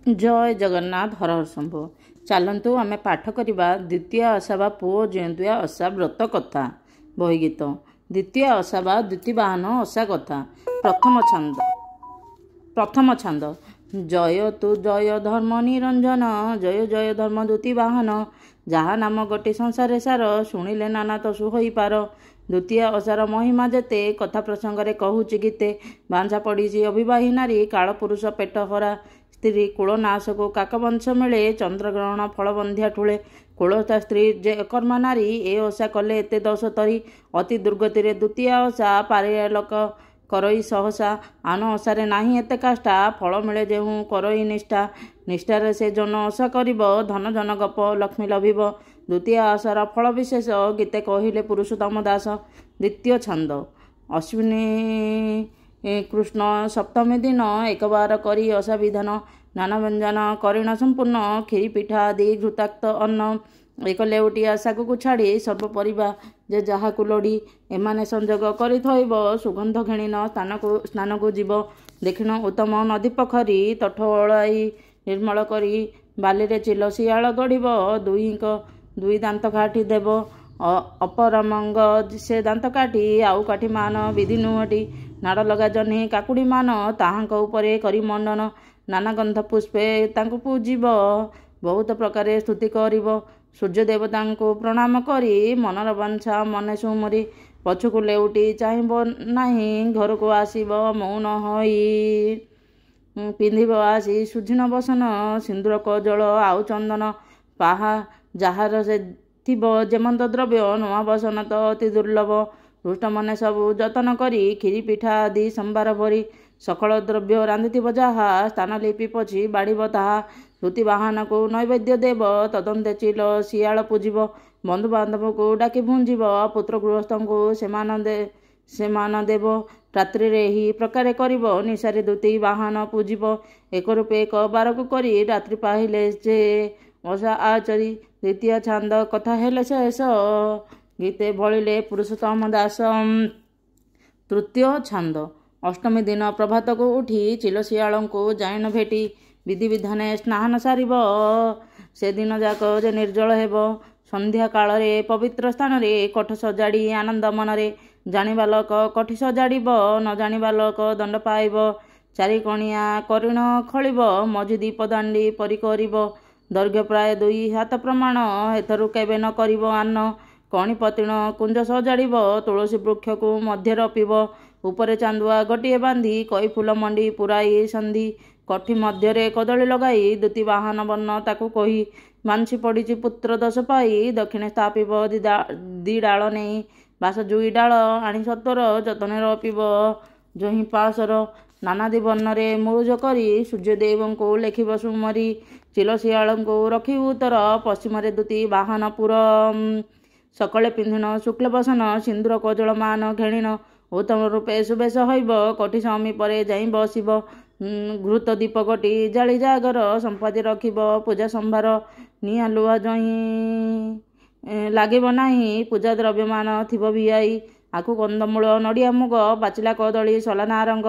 जय जगन्नाथ हर हर शंभु। चलतु आमे पाठ करिबा द्वितीय आशा पुओ जेंतुआ आशा व्रत कथा बही गीत। द्वितीय आशा द्वितीय बाहन आशा कथा। प्रथम छंद जय तु जय धर्म निरंजन जय जय धर्म द्वितीय बाहन जहा नाम गोटे संसारे सार शुणिले नाना तो सुहई पार। द्वितीय आशार महिमा जेते कथा प्रसंगे कहूची गीते बांझा पड़ी अविवाही नारी काल पुरुष पेट हरा स्त्री कूलनाश को काकवंश मिले चंद्रग्रहण फलबंध्या ठूले कूलता स्त्री जे कर्मा नारी ए ओषा कले एते दश तरी अति दुर्गति द्वितीय ओषा पारे लोक करई सहसा आन ओषारे नाही एते काष्टा फल मिले जेहू करई निष्ठा निष्ठार से जन ओषा करिब धन जन गप लक्ष्मी लभिब। द्वितीय आशार फल विशेष गीते कहिले पुरुषोत्तम दास। द्वितीय छंद अश्विनी कृष्ण सप्तमी दिन एक बार करी असा विधान नाना व्यंजन करिण संपूर्ण खीरी पिठा आदि घृताक्त अन्न एक लेउटिया शाग को छाड़ी सर्वपरिवा जे जहाँ को लोड़ी एमाने संजोग करी थइब सुगंध घेणीन स्नान को जीव देखिण उत्तम नदी पोखरी तठ ओलाई निर्मल करी बाली रे चिल शियाल गढ़िब दुई दांत काठी देव अपरमंग से दांत काठी आउ काठी मान विधि नुहटी नाड़ लगा जह्नी काकुड़ी मान ताहांक उपरे करी मंडन नाना गंध पुष्पे तांको पूजिब बहुत प्रकार स्तुति करिब सूर्य देवता को प्रणाम करी मनर बांछा मने सुमरी पछुक लेउटी चाहिब नाही घर को आसीब मौन होई पिंधिब आसी सुझिन बसन सिंदूर कजल आउ चंदन पाहा जहार से थिब जेमंत द्रव्य नुआ बसन तो अति दुर्लभ रुष्ट मने सबु जतन करी खीरी पिठा आदि संबार भरी सकल द्रव्य रांधिथिब जहा स्थान लिपि पछी बाड़िब ताहा द्वितीय बाहन को नैवेद्य देव तदंते चिल शियाल पूजिब बंधु बांधव को डाकी भुंजिब पुत्र गृहस्थ को सेमान देव रात्रि रे ही प्रकार करिब निशारे द्वितीय बाहन पूजिब एक रूपे एक बार को करी रात्रि पाहिले जे ओषा आचरी। द्वितीय छांद कथा हेले शेष गीते भलिले पुरुषोत्तम दास। तृतीय छांद अष्टमी दिन प्रभात को उठी चिल शियाल को जाइन भेटी विधि विधाने स्नान सारिब से दिन जाक जे निर्जल हेब संध्या काल रे पवित्र स्थान रे कठ सजाड़ी आनंद मनरे जानिबा लोक कठी सजाड़िब न जानिबा लोक दंड पाइब चारि कणिया करिण खलिब मझि दीप दांडी परि करिब दैर्घ्य प्राय 2 हाथ प्रमाण एथरु केबे न करिब आन्न कणी पतिण कुंज सजाड़िब तुलसी वृक्ष को मध्य रपिब उपरे चांदुआ गोटे बांधी कई फूल मंडी पुराई संधि कठी मध्य रे कदली लगाई द्वितीय बाहन वर्ण ताकू कही मानसी पड़ी पुत्र दश पाई दक्षिणे स्थापिब दी डाल नहीं बास जुई डाल आनी सत्वर जतन रपिब जही पासर नानादि वर्ण रे मुरुज करी सूर्यदेव को लेखिब सुमरी चिल शियाल को रखी उत्तर पश्चिम रे द्वितीय बाहन पुर सकले पिंधिन शुक्ल बसन सिंदूर कजल मान घेणीन उत्तम रूपे सुबेश हईब कठी समी परे जाई बसिब घृत दीप कटी जाली जागर संपादी रखिब पूजा संभार निया लुहा जही लागिब नाही पूजा द्रव्यमान थिब भिआई आकु कंदमूल नड़िया मुग बाचिला कदली सला नारंग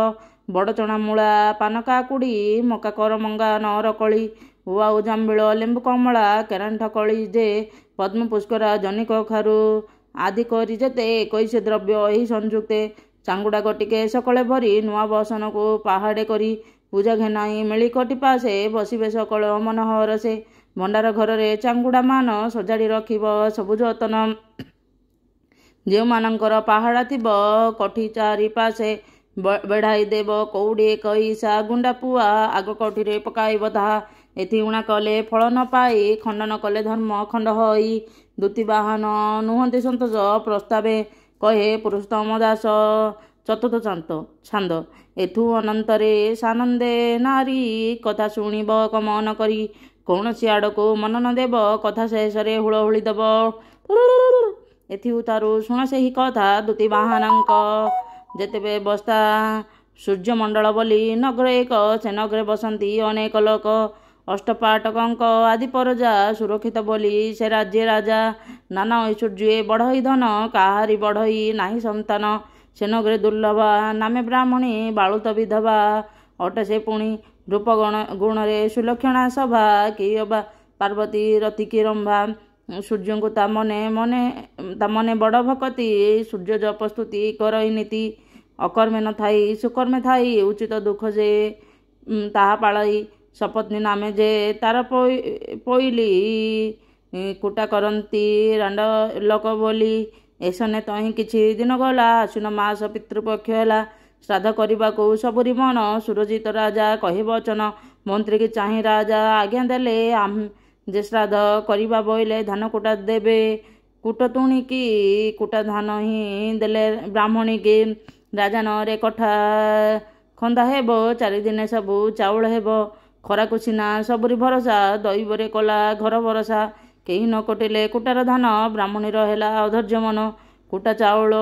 बड़ चना मूला पान काकुड़ी मका करमंगा नर कली उआउ जाम्बिल लेंबु कमला केरांठ कली जे पद्म पुष्करा जनी कखारू आदि करी जेते 21 द्रव्य यही संयुक्ते चांगुड़ा गटिके सकले भरी नुआ बसन को पहाड़े करी पूजा घेनाई मिली कटी पासे बसिबे सकल मनोहर से भंडार घर रे चांगुड़ा मान सजाड़ी रखिब सबु जतन जो मानकर पहाड़ा थिब कठी चारि पासे बेढ़ाई देव कौड़ी कैसा गुंडा पुआ आग कठी रे पकाइब ताहा एथि उणा कले फल न पाई खंडन कले धर्म खंड हई द्वितीय बाहन नुहंती सन्तोष प्रस्तावे कहे पुरुषोत्तम दास। चतुर्थ छांद एथु अनंतरे सानंदे नारी कथा शुणिब कमन करी कौनसी आड़ को मन न देव कथा शेष हुलहुली देव एथि तारु शुण से ही कथा द्वितीय बाहनांक जेतेबे बस्ता सूर्यमंडल बोली नगर एक से नगरे बसंती अनेक लोक अष्टपाटक आदि परजा सुरक्षित बोली से राज्य राजा नाना ऐश्वर्य बढ़ई धन काहारी बढ़ई नाही संतान से नगरे दुर्लभा नामे ब्राह्मणी बालुत विधवा अटे से पुणी रूप गुणरे सुलक्षणा सभा कि अबा पार्वती रति कि रंभा सूर्य को ता मने बड़ भकति सूर्य जप स्तुति करई नीति अकर्मे न थाई सुकर्मे थाई उचित दुख जे ताहा पालई सपत्नी नामे जे तार पोइली कुटा करती रांड लोक बोली एसने तही किछि दिन गला आश्विन मास पितृपक्ष है श्राद्ध करने को सबुरी मन सुरजित राजा कहे वचन मंत्री की चाहे राजा आज्ञा देले आम जे श्राद्ध करवा बोले धान कुटा देवे कुट तुणी की कुटा धान ही देले ब्राह्मणी की राजा रे कठा खंदा हेब 4 दिन सबू चाउल हेब खरा को सीना सबुरी भरोसा दैवरे कला घर भरोसा कहीं न कटिले कुटार धान ब्राह्मणीर है अधर्य मन कुटा चाउल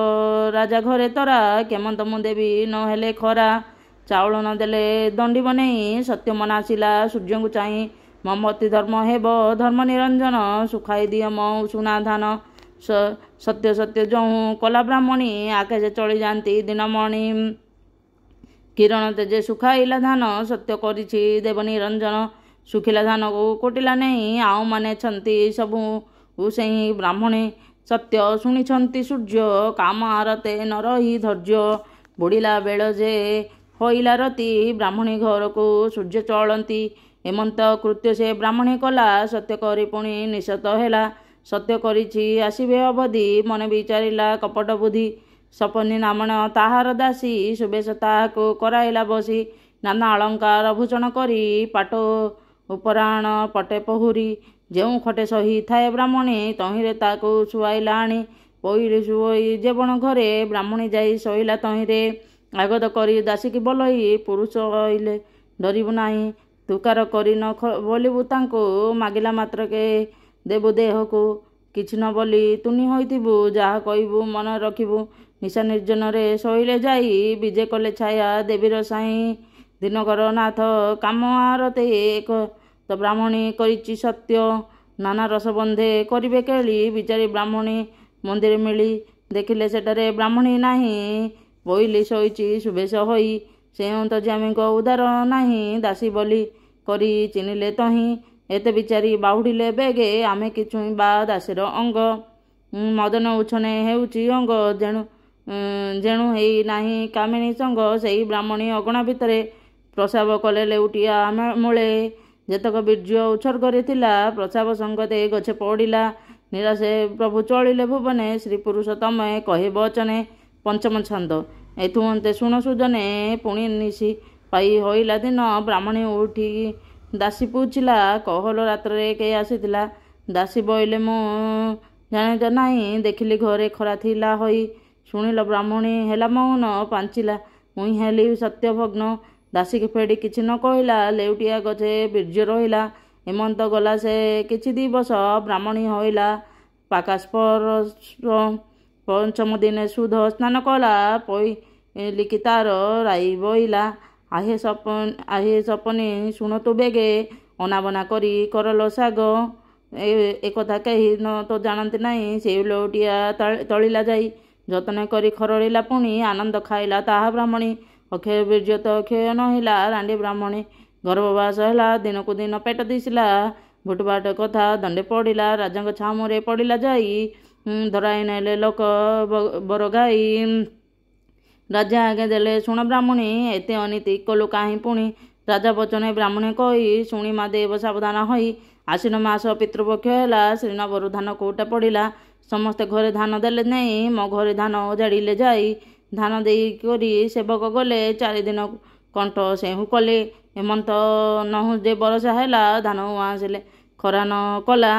राजा घरे तरा केमंत मु देवी न हेले खरा चाउल न देले दंडी बनेई सत्य मन आसिला सूर्य को चाहे ममती धर्म हेब धर्म निरंजन सुखाई दिए मऊ सुना धान सत्य सत्य जहूँ कला ब्राह्मणी आकाशे चली जाती दिनमणि किरण तेजे सुखाइला धान सत्य करिछि देव निरंजन सुखिला धान को कोटिला नहीं आउ माने छंती सबू से ब्राह्मणे सत्य शुणी सूर्य काम आरते न रही धैर्य बुड़िला बेल जे होइला रति ब्राह्मणी घर को सूर्य चलती एमंत कृत्य से ब्राह्मणी कला सत्य करी पुणी निशत है सत्य करिछि आसिबे अवधि मन विचारिला कपट बुद्धि सपनी नामण ताहार दासी सुबेश ताहाको कराइला बसी नाना अलंकार भूषण करी पाट उपराण पटे पहुरी जो खटे सही थाए ब्राह्मणी तहिरे ताको शुआइला आनी पईरे शुई जेबण घरे ब्राह्मणी जाई शोइला तहिरे आगत करी दासी की बोलई पुरुष अइले डरिबु नाही तुकार करी न बोलिबु तांको मागिला मात्र के देबु देह को किछि न बोली तुनी होइथिबु जाहा कहिबु मन रखिबु निशा निर्जन रे शोइले जाई विजे कले छाया देवीर साई दिनकर नाथ काम आरते एक तो ब्राह्मणी करिछि सत्य नाना रसबंधे करिबे केली विचारी ब्राह्मणी मंदिर मिली देखिले सेटारे ब्राह्मणी नाही बोइली शोइछि सुबेश होई से तो जामी को उदार नाही दासी बोली करी चिनिले तही एते बिचारी बाहुडिले बेगे आमे किछुई बा दासीर अंग मदन उछने हेउछि अंग जेणु हेई नाही कामिनी संग सेई ब्राह्मणी अगणा भितरे प्रसाव कले लेउटिया मूले जेतक बीर्य उत्सर्गरे थिला प्रसाव संगते गछे पड़िला निराशे प्रभु चलिले भुवने श्री पुरुषोत्तम कहे वचने पंचम छंद एथु अंते शुण सुजने पुणी निशी पाई होइला दिन ब्राह्मणी उठी दासी पूछिला कहल रात्रे के आसीथिला दासी बोइले मु जाने तो नाही देखिली घरे खरा थिला होई शुणिल ब्राह्मणी हेला मौन पांचिला मुई हेली सत्यभग्न दासी के फेड़ी किछि न कहला लेउटिया गछे बीर्य रहिला हेमंत गला से किछि दिवस ब्राह्मणी होइला पाकास्पर पंचम दिन सुध स्नान कला पई लिखि तार राई बोइला आहे सपनी शुण तो बेगे अनाबना करी करलो साग एक कथा कही न तो जानती नहीं से लेउटिया तलिला जाई जतन करी खरड़िला पुणी आनंद खाइला ताहा ब्राह्मणी अक्षय बीर्य तो अक्षय नहिला रांडी ब्राह्मणी गर्भवास है दिन को दिन पेट दिशिला भुटबाट कथा दंडे पड़िला राजा छामुरे पड़िला जाई धराई नेले लोक बर गाई राजा आगे देले शुण ब्राह्मणी एते अनीति कलु काहीं पुणी राजा बचने ब्राह्मणी कही शुणी मा देव सावधान होई आश्विन मास पितृपक्ष है श्रीनगर धान कोटा पड़िला समस्ते घरे धान देले नहीं मो घरे धान ओजाड़िले जाई धान दे करी सेवक गले 4 दिन कंठ सेहू कले हेमंत नहु जे बरसा है धान आसिले खरा न कला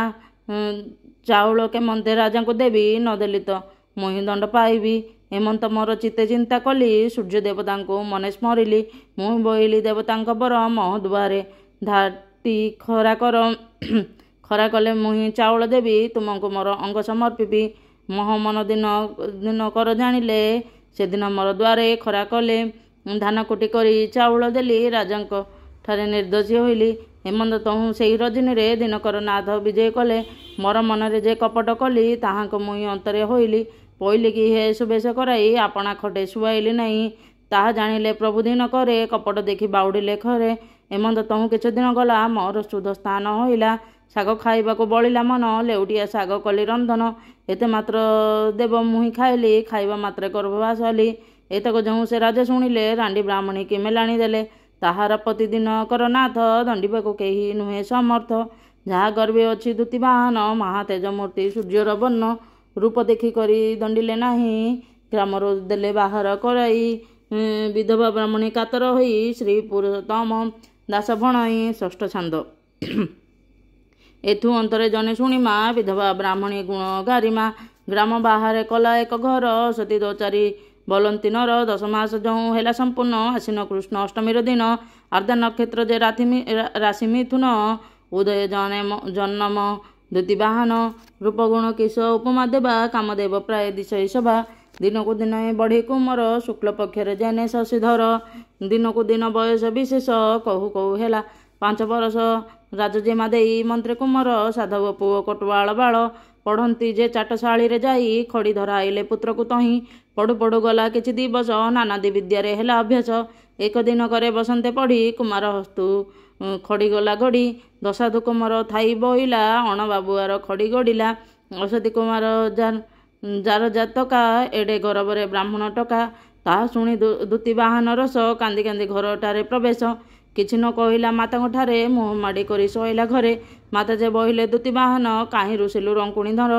चाउल के मंते राजा को देवी नदेली तो मुही दंड पाइबी हेमंत मोर चित्ते चिंता कली सूर्य देवता को मने स्मरिली मुही बोइली देवता बर मह दुआरे धाटी खरा कर खरा कले मुही चाउल देवी तुमको मोर अंग समर्पिबी मह मन दिन दिन कर जानिले से दिन मोर द्वारे खरा कले धान कुटी करी चाउल देली राजा ठारे निर्दोषी होइली हेमंत तहु से रजनी रे दिनकर नाथ विजय कले मोर मन जे कपट कली ताहाक मुई अंतरे होइली पइली कि हे सुबेश कराई आपणा खटे शुआइली नहीं ताहा जानिले प्रभु दिन करे कपट देखि बाउडिले खरे ଏମନ୍ତ ତହୁଁ କିଛି ଦିନ ଗଲା ମୋର ଶୁଦ୍ଧ ସ୍ଥାନ ହୋଇଲା। ଶାଗ ଖାଇବାକୁ ବଳିଲା ମନ, ଲେଉଟିଆ ଶାଗ କଲି ରନ୍ଧନ। ଏତେ ମାତ୍ର ଦେବ ମୁହିଁ ଖାଇଲି, ଖାଇବା ମାତ୍ରେ ଗର୍ଭବାସ ହେଲି। ଏତକ ଯେଉଁ ସେ ରାଜା ଶୁଣିଲେ, ରାଣ୍ଡି ବ୍ରାହ୍ମଣୀ କି ମେଲାଣି ଦେଲେ। ତାହାର ପ୍ରତିଦିନ କରନାଥ, ଦଣ୍ଡିବାକୁ କେହି ନୁହେଁ ସମର୍ଥ। ଯାହା ଗର୍ବେ ଅଛି ଦୂତି ବାହନ, ମହାତେଜ ମୂର୍ତ୍ତି ସୂର୍ଯ୍ୟର ବର୍ଣ୍ଣ। ରୂପ ଦେଖି କରି ଦଣ୍ଡିଲେ ନାହିଁ, ଗ୍ରାମରୁ ଦେଲେ ବାହାର କରାଇ। ବିଧବା ବ୍ରାହ୍ମଣୀ କାତର ହୋଇ, ଶ୍ରୀ ପୁରୁଷୋତ୍ତମ ଦାସ ଭଣଇ। ଷଷ୍ଠ ଛାନ୍ଦ। ଏଥୁ ଅନ୍ତରେ ଜଣେ ଶୁଣିମା, ବିଧବା ବ୍ରାହ୍ମଣୀ ଗୁଣ ଗାରିମା। ଗ୍ରାମ ବାହାରେ କଲା ଏକ ଘର, ସତୀ ଦୋଚାରି ବଲନ୍ତି ନର। 10 ମାସ ଯେଉଁ ହେଲା ସମ୍ପୂର୍ଣ୍ଣ, ଆଶ୍ୱିନ କୃଷ୍ଣ ଅଷ୍ଟମୀର ଦିନ। ଆର୍ଦ୍ରା ନକ୍ଷତ୍ର ଯେ ରାଶି ମିଥୁନ, ଉଦୟ ଜନ୍ମ ଦୂତି ବାହନ। ରୂପଗୁଣ କିଶ ଉପମା ଦେବା, କାମଦେବ ପ୍ରାୟ ଦିଶଇ ସଭା। ଦିନକୁ ଦିନ ବଢ଼ି କୁମର, ଶୁକ୍ଳ ପକ୍ଷରେ ଜେନେ ଶଶିଧର। ଦିନକୁ ଦିନ ବୟସ ବିଶେଷ, କହୁ କହୁ ହେଲା 5 ବରଷ। ରାଜଜେମା ଦେଇ ମନ୍ତ୍ରୀ କୁମର, ସାଧବ ପୁଅ କଟୁଆଳ ବାଳ। ପଢ଼ନ୍ତି ଯେ ଚାଟଶାଳୀରେ ଯାଇ, ଖଡ଼ି ଧରାଇଲେ ପୁତ୍ରକୁ ତହିଁ। ପଢ଼ୁ ପଢ଼ୁ ଗଲା କିଛି ଦିବସ, ନାନାଦି ବିଦ୍ୟାରେ ହେଲା ଅଭ୍ୟାସ। ଏକ ଦିନ କରେ ବସନ୍ତେ ପଢ଼ି, କୁମାର ହସ୍ତୁ ଖଡ଼ି ଗଲା ଗଡ଼ି। ଦଶାଧୁ କୁମାର ଥାଇ ବହିଲା, ଅଣବାବୁଆର ଖଡ଼ି ଗଡ଼ିଲା। ଅସତୀ କୁମାର ଯାର ଜାତକା, ଏଡ଼େ ଗରବରେ ବ୍ରାହ୍ମଣ ଟକା। ତାହା ଶୁଣି ଦୂତି ବାହନ ରସ, କାନ୍ଦି କାନ୍ଦି ଘରଟାରେ ପ୍ରବେଶ। କିଛି ନ କହିଲା ମାତାଙ୍କ ଠାରେ, ମୁହଁ ମାଡ଼ି କରି ଶୋଇଲା ଘରେ। ମାତା ଯେ ବହିଲେ ଦୂତି ବାହନ, କାହିଁ ରୁଷିଲୁ ରଙ୍କୁଣୀ ଧର।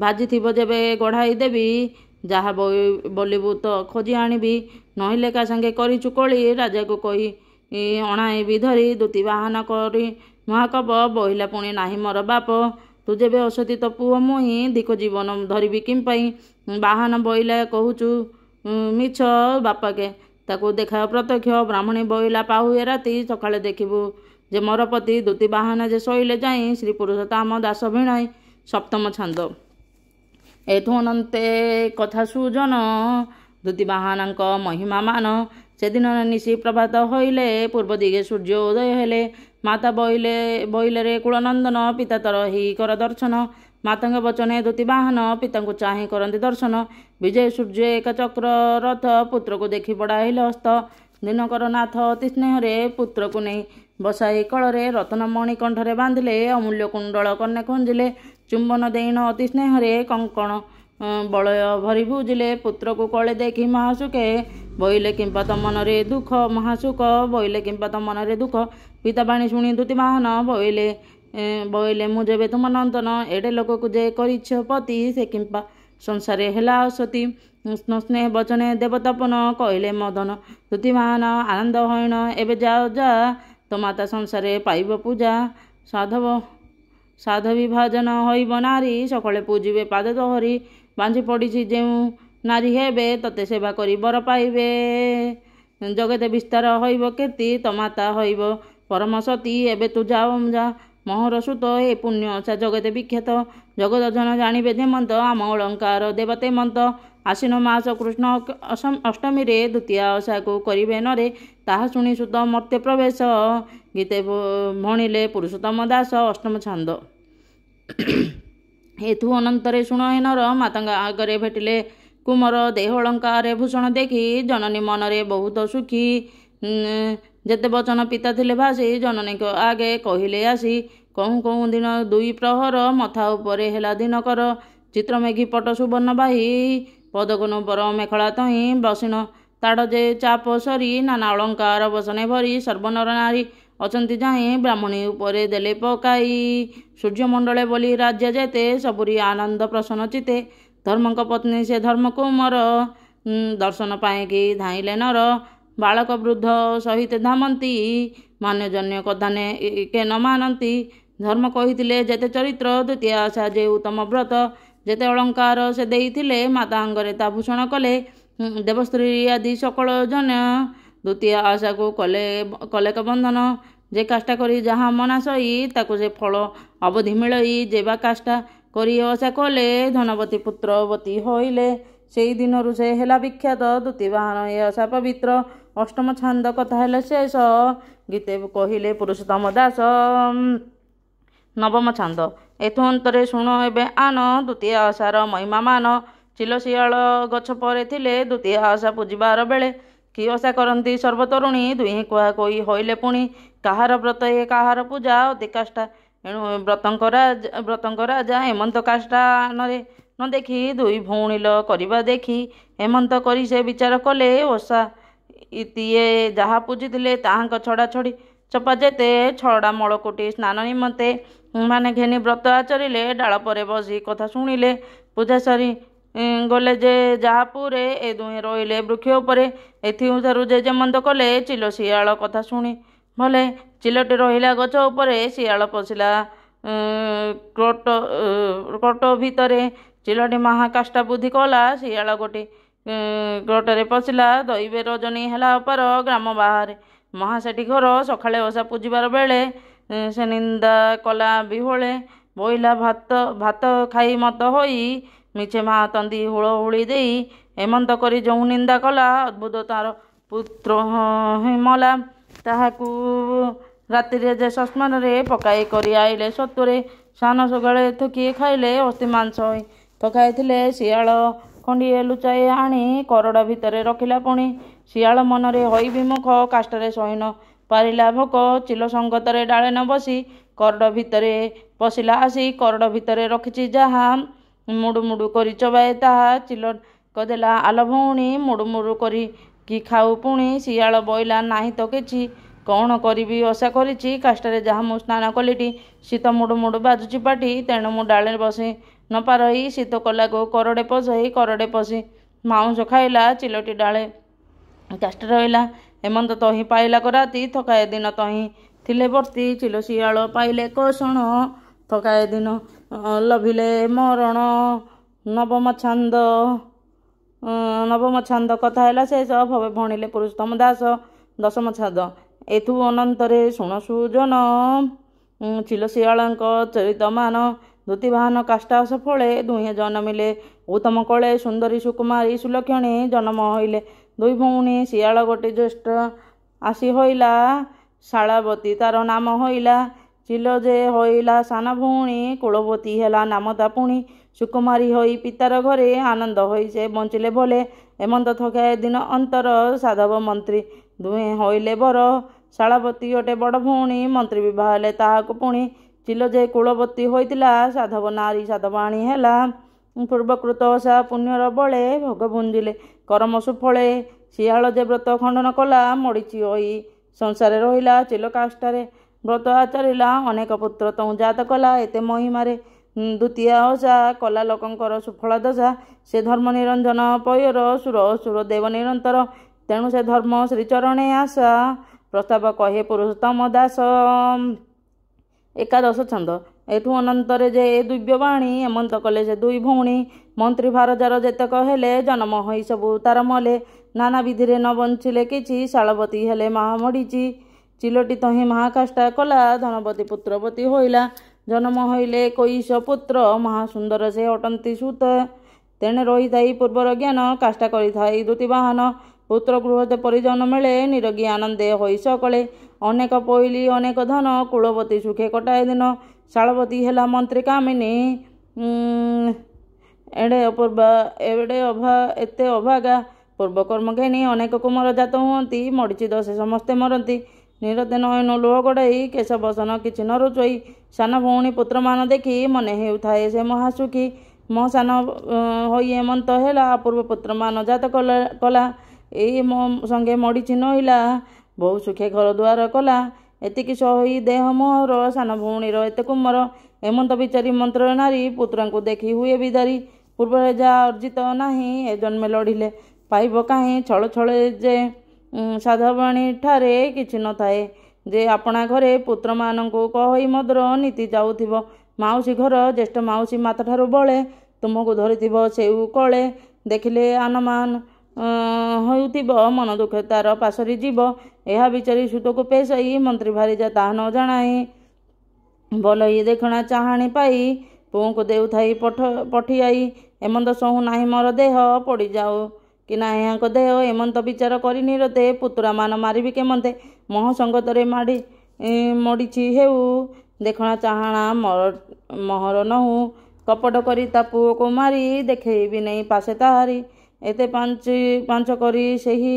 ଭାଜିଥିବ ଯେବେ ଗଢ଼ାଇ ଦେବି, ଯାହା ବୋଲିବୁ ତ ଖୋଜି ଆଣିବି। ନହିଲେ କା ସାଙ୍ଗେ କରିଛୁ କଳି, ରାଜାକୁ କହି ଅଣାଇବି ଧରି। ଦୂତି ବାହନ କରି ମହାକପ, ବହିଲା ପୁଣି ନାହିଁ ମୋର ବାପ। ତୁ ଯେବେ ଅସତୀ ତ ପୁଅ ମୁହିଁ, ଦିକ ଜୀବନ ଧରିବି କିମ୍ପାଇଁ। ବାହନ ବଇଲା କହୁଛୁ ମିଛ, ବାପାକେ ତାକୁ ଦେଖା ପ୍ରତ୍ୟକ୍ଷ। ବ୍ରାହ୍ମଣୀ ବଇଲା ପାହୁଏ ରାତି, ସକାଳେ ଦେଖିବୁ ଯେ ମୋର ପତି। ଦୂତି ବାହନ ଯେ ଶୋଇଲେ ଯାଇ, ଶ୍ରୀ ପୁରୁଷୋତ୍ତମ ଦାସ ଭିଣଇ। ସପ୍ତମ ଛାନ୍ଦ। ଏଥୁ ଅନନ୍ତେ କଥା ସୁଜନ, ଦୂତି ବାହନଙ୍କ ମହିମା ମାନ। ସେଦିନ ନିଶି ପ୍ରଭାତ ହୋଇଲେ, ପୂର୍ବ ଦିଗେ ସୂର୍ଯ୍ୟ ଉଦୟ ହେଲେ। ମାତା ବଇଲେରେ କୁଳନନ୍ଦନ, ପିତା ତର ହେଇ କର ଦର୍ଶନ। ମାତାଙ୍କ ବଚନେ ଦୂତି ବାହନ, ପିତାଙ୍କୁ ଚାହିଁ କରନ୍ତି ଦର୍ଶନ। ବିଜୟ ସୂର୍ଯ୍ୟ ଏକ ଚକ୍ର ରଥ, ପୁତ୍ରକୁ ଦେଖି ବଢ଼ାଇଲେ ହସ୍ତ। ଦିନକର ନାଥ ଅତି ସ୍ନେହରେ, ପୁତ୍ରକୁ ନେଇ ବସାଇ କଳରେ। ରତ୍ନ ମଣି କଣ୍ଠରେ ବାନ୍ଧିଲେ, ଅମୂଲ୍ୟ କୁଣ୍ଡଳ କର୍ଣ୍ଣେ ଖଞ୍ଜିଲେ। ଚୁମ୍ବନ ଦେଇନ ଅତି ସ୍ନେହରେ, କଙ୍କଣ ବଳୟ ଭରି ଭୁଜିଲେ। ପୁତ୍ରକୁ କଳେ ଦେଖି ମହାସୁଖେ, ବଇଲେ କିମ୍ପା ତ ମନରେ ଦୁଃଖ। ମହାସୁଖ ବଇଲେ କିମ୍ପା ତ ମନରେ ଦୁଃଖ। ପିତା ବାଣୀ ଶୁଣି ଦୂତି ବାହନ, ବଇଲେ ମୁଁ ଯେବେ ତୁମ ନନ୍ଦନ। ଏଡ଼େ ଲୋକକୁ ଯେ କରିଛ ପତି, ସେ କିମ୍ପା ସଂସାରେ ହେଲା ଅସତୀ। ସ୍ନେହ ବଚନେ ଦେବତାପନ, କହିଲେ ମଦନ ଦୂତି ବାହନ ଆନନ୍ଦ ହଇଣ। ଏବେ ଯାଅ ଯା, ତ ମାତା ସଂସାରେ ପାଇବ ପୂଜା। ସାଧବୀ ଭାଜନ ହୋଇବ ନାରୀ, ସକଳେ ପୂଜିବେ ପାଦ ଦହରି। ବାଞ୍ଜି ପଡ଼ିଛି ଯେଉଁ ନାରୀ ହେବେ, ତତେ ସେବା କରି ବର ପାଇବେ। ଜଗତେ ବିସ୍ତାର ହୋଇବ କୀର୍ତ୍ତି, ତ ମାତା ହୋଇବ ପରମ ସତୀ। ଏବେ ତୁ ଯା ମହର ସୁତ, ଏ ପୁଣ୍ୟ ଓଷା ଜଗତେ ବିଖ୍ୟାତ। ଜଗତଜନ ଜାଣିବେ ଧେମନ୍ତ, ଆମ ଅଳଙ୍କାର ଦେବତେ ମନ୍ତ। ଆଶ୍ୱିନ ମାସ କୃଷ୍ଣ ଅଷ୍ଟମୀରେ, ଦ୍ୱିତୀୟା ଓଷାକୁ କରିବେ ନରେ। ତାହା ଶୁଣି ସୁତ ମର୍ତ୍ତ୍ୟ ପ୍ରବେଶ, ଗୀତେ ଭଣିଲେ ପୁରୁଷୋତ୍ତମ ଦାସ। ଅଷ୍ଟମ ଛାନ୍ଦ। ଏଥୁ ଅନନ୍ତରେ ଶୁଣ ହେ ନର, ମାତାଙ୍କ ଆଗରେ ଭେଟିଲେ କୁମର। ଦେହ ଅଳଙ୍କାରେ ଭୂଷଣ ଦେଖି, ଜନନୀ ମନରେ ବହୁତ ସୁଖୀ। ଯେତେ ବଚନ ପିତା ଥିଲେ ଭାସି, ଜନନୀଙ୍କ ଆଗେ କହିଲେ ଆସି। କହୁଁ କହୁଁ ଦିନ 2 ପ୍ରହର, ମଥା ଉପରେ ହେଲା ଦିନକର। ଚିତ୍ରମେଘୀ ପଟ ସୁବର୍ଣ୍ଣ ବାହି, ପଦକ ନୂପର ମେଖଳା ତହିଁ। ବସିନ ତାଡ଼ ଯେ ଚାପ ସରି, ନାନା ଅଳଙ୍କାର ବସନେ ଭରି। ସର୍ବନର ନାରୀ ଅଛନ୍ତି ଯାହିଁ, ବ୍ରାହ୍ମଣୀ ଉପରେ ଦେଲେ ପକାଇ। ସୂର୍ଯ୍ୟମଣ୍ଡଳେ ବୋଲି ରାଜ୍ୟ ଯେତେ, ସବୁରି ଆନନ୍ଦ ପ୍ରସନ୍ନ ଚିତେ। ଧର୍ମଙ୍କ ପତ୍ନୀ ସେ ଧର୍ମ କୁମର, ଦର୍ଶନ ପାଇଁକି ଧାଇଁଲେ ନର। ବାଳକ ବୃଦ୍ଧ ସହିତ ଧାମନ୍ତି, ମାନ୍ୟଜନ୍ୟ କଥାନେ କେ ନ ମାନନ୍ତି। ଧର୍ମ କହିଥିଲେ ଯେତେ ଚରିତ୍ର, ଦ୍ୱିତୀୟା ଓଷା ଯେ ଉତ୍ତମ ବ୍ରତ। ଯେତେ ଅଳଙ୍କାର ସେ ଦେଇଥିଲେ, ମାତା ଅଙ୍ଗରେ ତା ଭୂଷଣ କଲେ। ଦେବସ୍ତ୍ରୀ ଆଦି ସକଳ ଜନ, ଦ୍ୱିତୀୟା ଓଷାକୁ କଲେକ ବନ୍ଧନ। ଯେ କାଷ୍ଠା କରି ଯାହା ମନା ସଇ, ତାକୁ ସେ ଫଳ ଅବଧି ମିଳଇ। ଯେ ବା କାଷ୍ଠା କରି ଓଷା କଲେ, ଧନବତୀ ପୁତ୍ରବତୀ ହୋଇଲେ। ସେଇ ଦିନରୁ ସେ ହେଲା ବିଖ୍ୟାତ, ଦୂତି ବାହନ ଏ ଓଷା ପବିତ୍ର। ଅଷ୍ଟମ ଛାନ୍ଦ। କଥା ହେଲେ ଶେଷ, ଗୀତେ କହିଲେ ପୁରୁଷୋତ୍ତମ ଦାସ। ନବମ ଛାନ୍ଦ। ଏଥୁ ଅନ୍ତରେ ଶୁଣ ଏବେ ଆନ, ଦ୍ୱିତୀୟା ଓଷାର ମହିମା ମାନ। ଚିଲ ଶିଆଳ ଗଛ ପରେ ଥିଲେ, ଦ୍ୱିତୀୟା ଓଷା ପୂଜିବାର ବେଳେ। କି ଓଷା କରନ୍ତି ସର୍ବତରୁଣୀ। ଦୁହେଁ କୁହାକୁହି ହଇଲେ ପୁଣି କାହାର ବ୍ରତ ଏ କାହାର ପୂଜା ଅତି କାଷ୍ଠା। ଏଣୁ ବ୍ରତଙ୍କ ରାଜା ହେମନ୍ତ କାଷ୍ଠାନରେ ନ ଦେଖି ଦୁଇ ଭଉଣୀଲ କରିବା ଦେଖି ହେମନ୍ତ କରି ସେ ବିଚାର କଲେ ଓଷା ଇତିଏ ଯାହା ପୂଜିଥିଲେ ତାହାଙ୍କ ଛଡ଼ା ଛଡ଼ି ଚପା ଯେତେ ଛଡ଼ା ମଳକୋଟି ସ୍ନାନ ନିମନ୍ତେ ମାନେ ଘେନି ବ୍ରତ ଆଚରିଲେ। ଡାଳ ପରେ ବସି କଥା ଶୁଣିଲେ ପୂଜା ସାରି ଗଲେ ଯେ ଯାହାପୁରେ ଏ ଦୁହେଁ ରହିଲେ ବୃକ୍ଷ ଉପରେ। ଏଥିଠାରୁ ଯେ ଯେମନ୍ତ କଲେ ଚିଲ ଶିଆଳ କଥା ଶୁଣି ଭଲେ। ଚିଲଟି ରହିଲା ଗଛ ଉପରେ, ଶିଆଳ ପଶିଲା କ୍ରୋଟ ଭିତରେ। ଚିଲଟି ମହାକାଷ୍ଠା ବୁଦ୍ଧି କଲା, ଶିଆଳ ଗୋଟି କ୍ରୋଟରେ ପଶିଲା। ଦଇବେ ରଜନୀ ହେଲା ଅପାର ଗ୍ରାମ ବାହାରେ ମହାସେଠି ଘର। ସକାଳେ ଓଷା ପୂଜିବାର ବେଳେ ସେ ନିନ୍ଦା କଲା ବିହୋଳେ। ବୋଇଲା ଭାତ ଖାଇ ମତ ହୋଇ ମିଛେ ମା ତନ୍ଦି ହୁଳହୁଳି ଦେଇ। ହେମନ୍ତ କରି ଯେଉଁ ନିନ୍ଦା କଲା ଅଦ୍ଭୁତ ତାର ପୁତ୍ର ମଲା। ତାହାକୁ ରାତିରେ ଯେ ଶ୍ମଶାନରେ ପକାଇ କରି ଆଇଲେ ସତ୍ୱରେ। ସାନ ସକାଳେ ଥୋକିଏ ଖାଇଲେ ଅସ୍ଥି ମାଂସ ହୋଇ ପକାଇଥିଲେ। ଶିଆଳ ଖଣ୍ଡିଏ ଲୁଚାଇ ଆଣି କରଡ଼ ଭିତରେ ରଖିଲା ପୁଣି। ଶିଆଳ ମନରେ ହୋଇ ବିମୁଖ କାଷ୍ଠରେ ସହି ନ ପାରିଲା ଭୋକ। ଚିଲ ସଙ୍ଗତରେ ଡାଳେ ନ ବସି କରଡ଼ ଭିତରେ ପଶିଲା ଆସି। କରଡ଼ ଭିତରେ ରଖିଛି ଯାହା ମୁଡୁ ମୁଡୁ କରି ଚବାଏ ତାହା। ଚିଲ କଦେଲା ଆଲ ଭଉଣୀ ମୁଡୁ ମୁଡୁ କରି କି ଖାଉ ପୁଣି। ଶିଆଳ ବୋଇଲା ନାହିଁ ତ କିଛି କ'ଣ କରିବି ଓଷା କରିଛି କାଷ୍ଠରେ ଯାହା ମୁଁ ସ୍ନାନ କଲିଟି। ଶୀତ ମୁଡୁ ମୁଡୁ ବାଜୁଛି ପାଟି, ତେଣୁ ମୁଁ ଡାଳେ ବସି ନ ପାରଇ ଶୀତ କଲାକୁ କରଡ଼େ ପଶି। କରଡ଼େ ପଶି ମାଉଁସ ଖାଇଲା, ଚିଲଟି ଡାଳେ କାଷ୍ଠ ରହିଲା। ହେମନ୍ତ ତହିଁ ପାଇଲା ରାତି, ଥକାଏ ଦିନ ତହିଁ ଥିଲେ ବର୍ତ୍ତି। ଚିଲ ଶିଆଳ ପାଇଲେ କଷଣ, ଥକାଏ ଦିନ ଲଭିଲେ ମରଣ। ନବମ ଛାନ୍ଦ କଥା ହେଲା ଶେଷ। ଭବେ ଭଣିଲେ ପୁରୁଷୋତ୍ତମ ଦାସ। ଦଶମ ଛାନ୍ଦ। ଏଥୁ ଅନନ୍ତରେ ଶୁଣ ସୁଜନ, ଚିଲ ଶିଆଳଙ୍କ ଚରିତମାନ। ଧୃତିବାହନ କାଷ୍ଠା ସଫଳେ ଦୁହେଁ ଜନମିଲେ ଉତ୍ତମ କଳେ। ସୁନ୍ଦରୀ ସୁକୁମାରୀ ସୁଲକ୍ଷଣୀ ଜନ୍ମ ହଇଲେ ଦୁଇ ଭଉଣୀ। ଶିଆଳ ଗୋଟି ଜ୍ୟେଷ୍ଠ ଆସି ହଇଲା ଶାଳାବତୀ, ତାର ନାମ ହଇଲା। ଚିଲ ଯେ ହଇଲା ସାନ ଭଉଣୀ, କୁଳବତୀ ହେଲା ନାମ ତା ପୁଣି। ସୁକୁମାରୀ ହୋଇ ପିତାର ଘରେ ଆନନ୍ଦ ହୋଇ ସେ ବଞ୍ଚିଲେ ଭଲେ। ହେମନ୍ତ ଥକାଏ ଦିନ ଅନ୍ତର, ସାଧବ ମନ୍ତ୍ରୀ ଦୁହେଁ ହଇଲେ ବର। ଶାଳାବତୀ ଗୋଟେ ବଡ଼ ଭଉଣୀ, ମନ୍ତ୍ରୀ ବିବାହ ହେଲେ ତାହାକୁ ପୁଣି। ଚିଲ ଯେ କୁଳବତୀ ହୋଇଥିଲା, ସାଧବ ନାରୀ ସାଧବାଣୀ ହେଲା। ପୂର୍ବକୃତ ଓଷା ପୁଣ୍ୟର ବଳେ, ଭୋଗ ଭୁଞ୍ଜିଲେ କରମ ସୁଫଳେ। ଶିଆଳ ଯେ ବ୍ରତ ଖଣ୍ଡନ କଲା, ମଡ଼ିଚି ହୋଇ ସଂସାରେ ରହିଲା। ଚିଲ କାଷ୍ଠରେ ବ୍ରତ ଆଚରିଲା, ଅନେକ ପୁତ୍ର ତହୁଁ ଜାତ କଲା। ଏତେ ମହିମାରେ ଦ୍ୱିତୀୟା ଓଷା, କଲା ଲୋକଙ୍କର ସୁଫଳ ଦଶା। ସେ ଧର୍ମ ନିରଞ୍ଜନ ପୟର, ସୁର ଅସୁର ଦେବ ନିରନ୍ତର। ତେଣୁ ସେ ଧର୍ମ ଶ୍ରୀଚରଣେ ଆଶା, ପ୍ରସ୍ତାବ କହେ ପୁରୁଷୋତ୍ତମ ଦାସ। ଏକାଦଶ ଛନ୍ଦ। ଏଠୁ ଅନନ୍ତରେ ଯେ ଏ ଦିବ୍ୟ ବାଣୀ, ହେମନ୍ତ କଲେ ସେ ଦୁଇ ଭଉଣୀ। ମନ୍ତ୍ରୀ ଭାରଜାର ଯେତେକ ହେଲେ, ଜନମ ହୋଇ ସବୁ ତାର ମଲେ। ନାନା ବିଧିରେ ନ ବଞ୍ଚିଲେ କିଛି, ଶାଳବତୀ ହେଲେ ମହା ମଡ଼ିଚି। ଚିଲଟି ତହିଁ ମହାକାଷ୍ଠା କଲା, ଧନବତୀ ପୁତ୍ରବତୀ ହୋଇଲା। ଜନ୍ମ ହଇଲେ 21 ପୁତ୍ର, ମହା ସୁନ୍ଦର ସେ ଅଟନ୍ତି ସୁତ। ତେଣେ ରହିଥାଇ ପୂର୍ବର ଜ୍ଞାନ, କାଷ୍ଠା କରିଥାଇ ଧୃତିବାହନ। ପୁତ୍ର ଗୃହତେ ପରିଜନ ମିଳେ, ନିରୋଗୀ ଆନନ୍ଦେ ହୋଇ ସକଳେ। ଅନେକ ପଇଲି ଅନେକ ଧନ, କୁଳବତୀ ସୁଖେ କଟାଏ ଦିନ। ଶାଳବତୀ ହେଲା ମନ୍ତ୍ରୀ କାମିନୀ, ଏତେ ଅଭାଗା। ପୂର୍ବକର୍ମ ଘେନି ଅନେକ କୁମାର ଜାତ ହୁଅନ୍ତି, ମଡ଼ିଚି ଦଶେ ସମସ୍ତେ ମରନ୍ତି। ନିରତେ ନୟନ ଲୁହ ଗଡ଼ାଇ, କେଶ ବସନ କିଛି ନ ରୁଚଇ। ସାନ ଭଉଣୀ ପୁତ୍ରମାନ ଦେଖି, ମନେ ହେଉଥାଏ ସେ ମହାସୁଖୀ। ମୋ ସାନ ହୋଇ ହେମନ୍ତ ହେଲା, ଅପୂର୍ବ ପୁତ୍ରମାନ ଜାତ କଲା। ଏଇ ମୋ ସଙ୍ଗେ ମଡ଼ିଚି ନଇଲା, ବହୁ ସୁଖେ ଘର ଦୁଆର କଲା। ଏତିକି ସହି ଦେହ ମୋହର, ସାନ ଭଉଣୀର ଏତେ କୁମର। ହେମନ୍ତ ବିଚାରୀ ମନ୍ତ୍ରର ନାରୀ, ପୁତ୍ରଙ୍କୁ ଦେଖି ହୁଏ ବିଦାରୀ। ପୂର୍ବରେ ଯାହା ଅର୍ଜିତ ନାହିଁ, ଏ ଜନ୍ମେ ଲଢ଼ିଲେ ପାଇବ କାହିଁ। ଛଳ ଛଳେ ଯେ ସାଧବାଣୀ ଠାରେ କିଛି ନଥାଏ, ଯେ ଆପଣା ଘରେ ପୁତ୍ରମାନଙ୍କୁ କହଇ ମଧୁର ନୀତି ଯାଉଥିବ। ମାଉସୀ ଘର ଜ୍ୟେଷ୍ଠ ମାଉସୀ ମାତାଠାରୁ ବଳେ, ତୁମକୁ ଧରିଥିବ ସେଉ କଳେ। ଦେଖିଲେ ଆନମାନ ହେଉଥିବ, ମନ ଦୁଃଖେ ତାର ପାଶରି ଯିବ। ଏହା ବିଚାରି ସୁତକୁ ପେଶାଇ, ମନ୍ତ୍ରୀ ଭାରିଜା ତାହା ନ ଜଣାଇ। ଭଲଇ ଦେଖଣା ଚାହାଣି ପାଇ, ପୁଅଙ୍କୁ ଦେଉଥାଇ ପଠିଆଇ। ହେମନ୍ତ ସହୁ ନାହିଁ ମୋର ଦେହ, ପଡ଼ିଯାଉ କି ନାହିଁ ୟାଙ୍କ ଦେହ। ହେମନ୍ତ ବିଚାର କରି ନିରତେ, ପୁତୁରାମାନ ମାରିବି କେମନ୍ତେ। ମୋହ ସଙ୍ଗତରେ ମଡ଼ିଛି ହେଉ, ଦେଖଣା ଚାହାଣା ମହର ନହୁ। କପଟ କରି ତା ପୁଅକୁ ମାରି, ଦେଖେଇବି ନେଇ ପାଶେ ତାହାରି। ଏତେ ପାଞ୍ଚ କରି ସେହି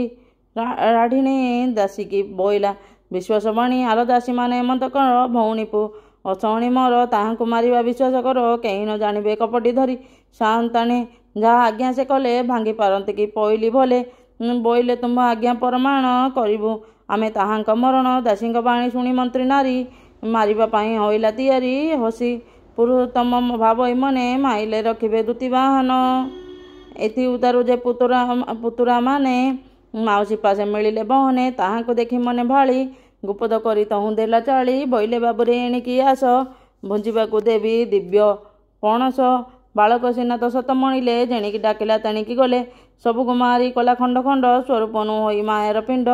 ରାଢ଼ିଣୀ ଦାସୀକି ବୋଇଲା ବିଶ୍ୱାସବାଣୀ ଆଲ ଦାସୀମାନେ ଏମନ୍ତ କର ଭଉଣୀ ପୁ ଅସହଣୀ ମୋର ତାହାଙ୍କୁ ମାରିବା ବିଶ୍ୱାସ କର କେହି ନ ଜାଣିବେ କପଟି ଧରି ସାନ୍ତାଣୀ ଯାହା ଆଜ୍ଞା ସେ କଲେ ଭାଙ୍ଗି ପାରନ୍ତି କି ପଇଲି ଭଲେ ବୋଇଲେ ତୁମ ଆଜ୍ଞା ପରମାଣ କରିବୁ ଆମେ ତାହାଙ୍କ ମରଣ ଦାସୀଙ୍କ ବାଣୀ ଶୁଣି ମନ୍ତ୍ରୀ ନାରୀ ମାରିବା ପାଇଁ ହଇଲା ତିଆରି ହସି ପୁରୁଷୋତ୍ତମ ଭାବ ଏମନେ ମାଇଲେ ରଖିବେ ଦୂତି ବାହନ ଏଥି ଉତାରୁ ଯେ ପୁତୁରା ମାନେ ମାଉସୀ ପାଶେ ମିଳିଲେ ବହନେ ତାହାଙ୍କୁ ଦେଖି ମନେ ଭାଳି ଗୁପଦ କରି ତହୁଁ ଦେଲା ଚାଳି ବଇଲେ ବାବୁରେ ଏଣିକି ଆସ ଭୁଞ୍ଜିବାକୁ ଦେବି ଦିବ୍ୟ ପଣସ ବାଳକ ସିନା ତ ସତ ମଣିଲେ ଜେଣିକି ଡାକିଲା ତେଣିକି ଗଲେ ସବୁକୁ ମାରି କଲା ଖଣ୍ଡ ଖଣ୍ଡ ସ୍ୱରୂପ ନୁ ହୋଇ ମାୟାର ପିଣ୍ଡ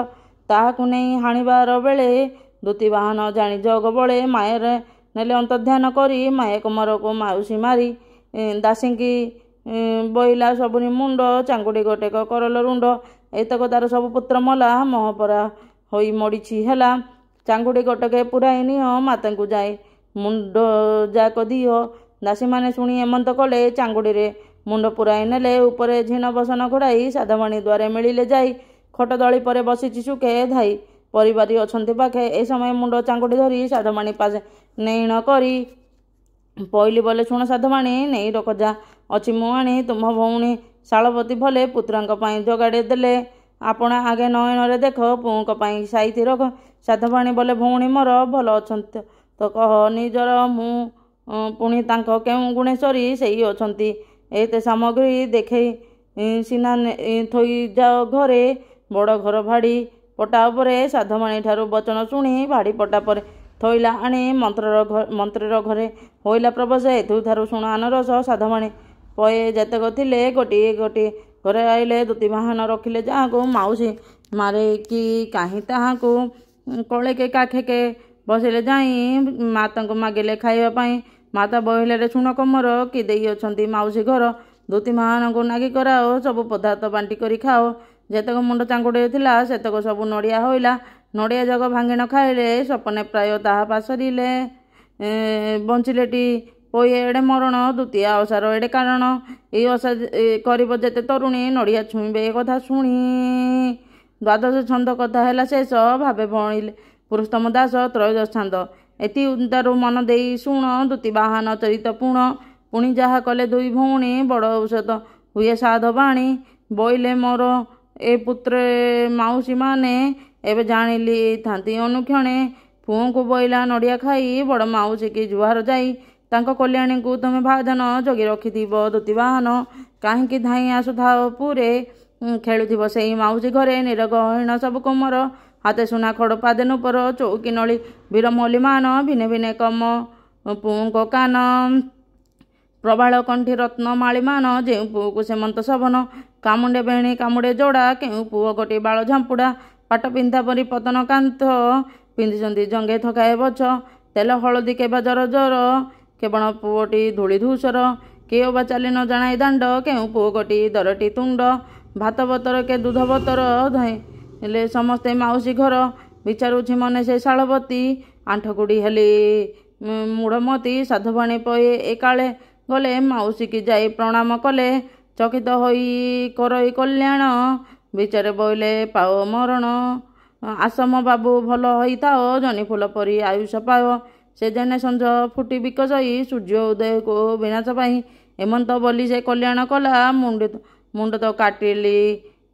ତାହାକୁ ନେଇ ହାଣିବାର ବେଳେ ଦୂତି ବାହନ ଜାଣି ଜଗ ବଳେ ମାୟାରେ ନେଲେ ଅନ୍ତର୍ଧ୍ୟାନ କରି ମାୟା କୁମାରକୁ ମାଉସୀ ମାରି ଦାସୀଙ୍କି ବୋଇଲା ସବୁରି ମୁଣ୍ଡ ଚାଙ୍ଗୁଡ଼ି ଗୋଟେକ କରଲ ରୁଣ୍ଡ ଏତକ ତାର ସବୁ ପୁତ୍ର ମଲା ମହପରା ହୋଇ ମଡ଼ିଛି ହେଲା ଚାଙ୍ଗୁଡ଼ି ଗୋଟକେ ପୁରାଇ ନିଅ ମାତାଙ୍କୁ ଯାଏ ମୁଣ୍ଡ ଯାକ ଦିଅ ଦାସୀମାନେ ଶୁଣି ଏମନ୍ତ କଲେ ଚାଙ୍ଗୁଡ଼ିରେ ମୁଣ୍ଡ ପୁରାଇ ନେଲେ ଉପରେ ଝିଣ ବସନ ଘୋଡ଼ାଇ ସାଧବାଣୀ ଦ୍ୱାରେ ମିଳିଲେ ଯାଇ ଖଟ ଦଳି ପରେ ବସିଛି ସୁଖେ ଧାଇ ପରିବାରୀ ଅଛନ୍ତି ପାଖେ ଏ ସମୟ ମୁଣ୍ଡ ଚାଙ୍ଗୁଡ଼ି ଧରି ସାଧବାଣୀ ପାଶେ ନେଇଣ କରି ପଇଲି ବୋଲେ ଶୁଣ ସାଧବାଣୀ ନେଇ ରଖ ଯା ଅଛି ମୁଁ ଆଣି ତୁମ ଭଉଣୀ ଶାଳବତୀ ଭଲେ ପୁତ୍ରାଙ୍କ ପାଇଁ ଯୋଗାଡ଼ି ଦେଲେ ଆପଣ ଆଗେ ନୟନରେ ଦେଖ ପୁଅଙ୍କ ପାଇଁ ସାଇତି ରଖ ସାଧବାଣୀ ବୋଲେ ଭଉଣୀ ମୋର ଭଲ ଅଛନ୍ତି ତ କହ ନିଜର ମୁଁ ପୁଣି ତାଙ୍କ କେଉଁ ଗୁଣେଶ୍ୱରୀ ସେଇ ଅଛନ୍ତି ଏତେ ସାମଗ୍ରୀ ଦେଖେଇ ସିନା ଥୋଇ ଯାଅ ଘରେ ବଡ଼ ଘର ଭାଡ଼ି ପଟା ଉପରେ ସାଧବାଣୀ ଠାରୁ ବଚନ ଶୁଣି ଭାଡ଼ି ପଟା ପରେ ଥୋଇଲା ଆଣି ମନ୍ତ୍ରୀର ଘରେ ହୋଇଲା ପ୍ରବେଶ ଏଥିଠାରୁ ଶୁଣ ଆନରସ ସାଧବାଣୀ ପଏ ଯେତେକ ଥିଲେ ଗୋଟିଏ ଗୋଟିଏ ଘରେ ଆଇଲେ ଦୂତି ବାହନ ରଖିଲେ ଯାହାକୁ ମାଉସୀ ମାରେକି କାହିଁ ତାହାକୁ କଳେକେ କାଖେକେ ବସିଲେ ଯାଇ ମାତାଙ୍କୁ ମାଗିଲେ ଖାଇବା ପାଇଁ ମାତା ବହିଲେରେ ଶୁଣ କମର କି ଦେଇ ଅଛନ୍ତି ମାଉସୀ ଘର ଦୂତି ବାହନଙ୍କୁ ନାଗି କରାଓ ସବୁ ପଦାର୍ଥ ବାଣ୍ଟି କରି ଖାଅ ଯେତକ ମୁଣ୍ଡ ଚାଙ୍ଗୁଡ଼ି ଥିଲା ସେତକ ସବୁ ନଡ଼ିଆ ହୋଇଲା ନଡ଼ିଆ ଯାକ ଭାଙ୍ଗି ନ ଖାଇଲେ ସପନେ ପ୍ରାୟ ତାହା ପାସରିଲେ ବଞ୍ଚିଲେଟି ପୋଇ ଏଡ଼େ ମରଣ ଦ୍ୱିତୀୟ ଓଷାର ଏଡ଼େ କାରଣ ଏଇ ଓଷା କରିବ ଯେତେ ତରୁଣୀ ନଡ଼ିଆ ଛୁଇଁବେ ଏ କଥା ଶୁଣି ଦ୍ୱାଦଶ ଛନ୍ଦ କଥା ହେଲା ଶେଷ ଭାବେ ଭଣିଲେ ପୁରୁଷୋତ୍ତମ ଦାସ ତ୍ରୟୋଦଶ ଛାନ୍ଦ ଏତି ତାରୁ ମନ ଦେଇ ଶୁଣ ଦୂତି ବାହନ ଚରିତ ପୁଣି ଯାହା କଲେ ଦୁଇ ଭଉଣୀ ବଡ଼ ଔଷଧ ହୁଏ ସାଧ ବାଣୀ ବୋଇଲେ ମୋର ଏ ପୁତ୍ରେ ମାଉସୀ ମାନେ ଏବେ ଜାଣିଲି ଥାନ୍ତି ଅନୁକ୍ଷଣେ ପୁଅଙ୍କୁ ବୋଇଲା ନଡ଼ିଆ ଖାଇ ବଡ଼ ମାଉସୀକି ଜୁହାର ଯାଇ ତାଙ୍କ କଲ୍ୟାଣୀଙ୍କୁ ତୁମେ ଭାଜନ ଜଗି ରଖିଥିବ ଦୂତି ବାହନ କାହିଁକି ଧାଇଁ ଆସୁଥାଅ ପୁରେ ଖେଳୁଥିବ ସେଇ ମାଉସୀ ଘରେ ନିରଗହୀନ ସବୁ କୁମର ହାତେ ସୁନା ଖଡ଼ ପାଦେ ନୂପର ଚୌକି ନଳି ବୀରମୌଲି ମାନ ଭିନେ ଭିନେ କମ ପୁଅଙ୍କ କାନ ପ୍ରବାଳ କଣ୍ଠି ରତ୍ନ ମାଳିମାନ ଯେଉଁ ପୁଅକୁ ସେମନ୍ତ ଶୋଭନ କାମୁଣ୍ଡେ ବେଣୀ କାମୁଡ଼େ ଯୋଡ଼ା କେଉଁ ପୁଅ ଗୋଟି ବାଳ ଝାମ୍ପୁଡ଼ା ପାଟ ପିନ୍ଧା ପରି ପତନ କାନ୍ଥ ପିନ୍ଧିଛନ୍ତି ଜଙ୍ଗେ ଥକାଏ ବଛ ତେଲ ହଳଦୀ କେବା ଜର ଜର କେବଳ ପୁଅଟି ଧୂଳି ଧୂସର କେଉ ବା ଚାଲି ନ ଜଣାଇ ଦାଣ୍ଡ କେଉଁ ପୁଅ ଗୋଟି ଦରଟି ତୁଣ୍ଡ ଭାତ ବତର କେ ଦୁଧ ବତର ଧଇଁ ହେଲେ ସମସ୍ତେ ମାଉସୀ ଘର ବିଚାରୁଛି ମନେ ସେ ଶାଳବତୀ ଆଣ୍ଠକୁଡ଼ି ହେଲି ମୂଢ଼ମତି ସାଧବାଣୀ ପଏ ଏକାଳେ ଗଲେ ମାଉସୀକି ଯାଇ ପ୍ରଣାମ କଲେ ଚକିତ ହୋଇ କରଇ କଲ୍ୟାଣ ବିଚାରେ ବୋଇଲେ ପାଅ ମରଣ ଆସମ ବାବୁ ଭଲ ହୋଇଥାଅ ଜହ୍ନି ଫୁଲ ପରି ଆୟୁଷ ପାଅ ସେ ଜେନେ ସଞ୍ଜ ଫୁଟି ବିକଶଇ ସୂର୍ଯ୍ୟ ଉଦୟକୁ ବିନାଶ ପାଇଁ ଏମନ୍ତ ବୋଲି ସେ କଲ୍ୟାଣ କଲା ମୁଣ୍ଡ ତ କାଟିଲି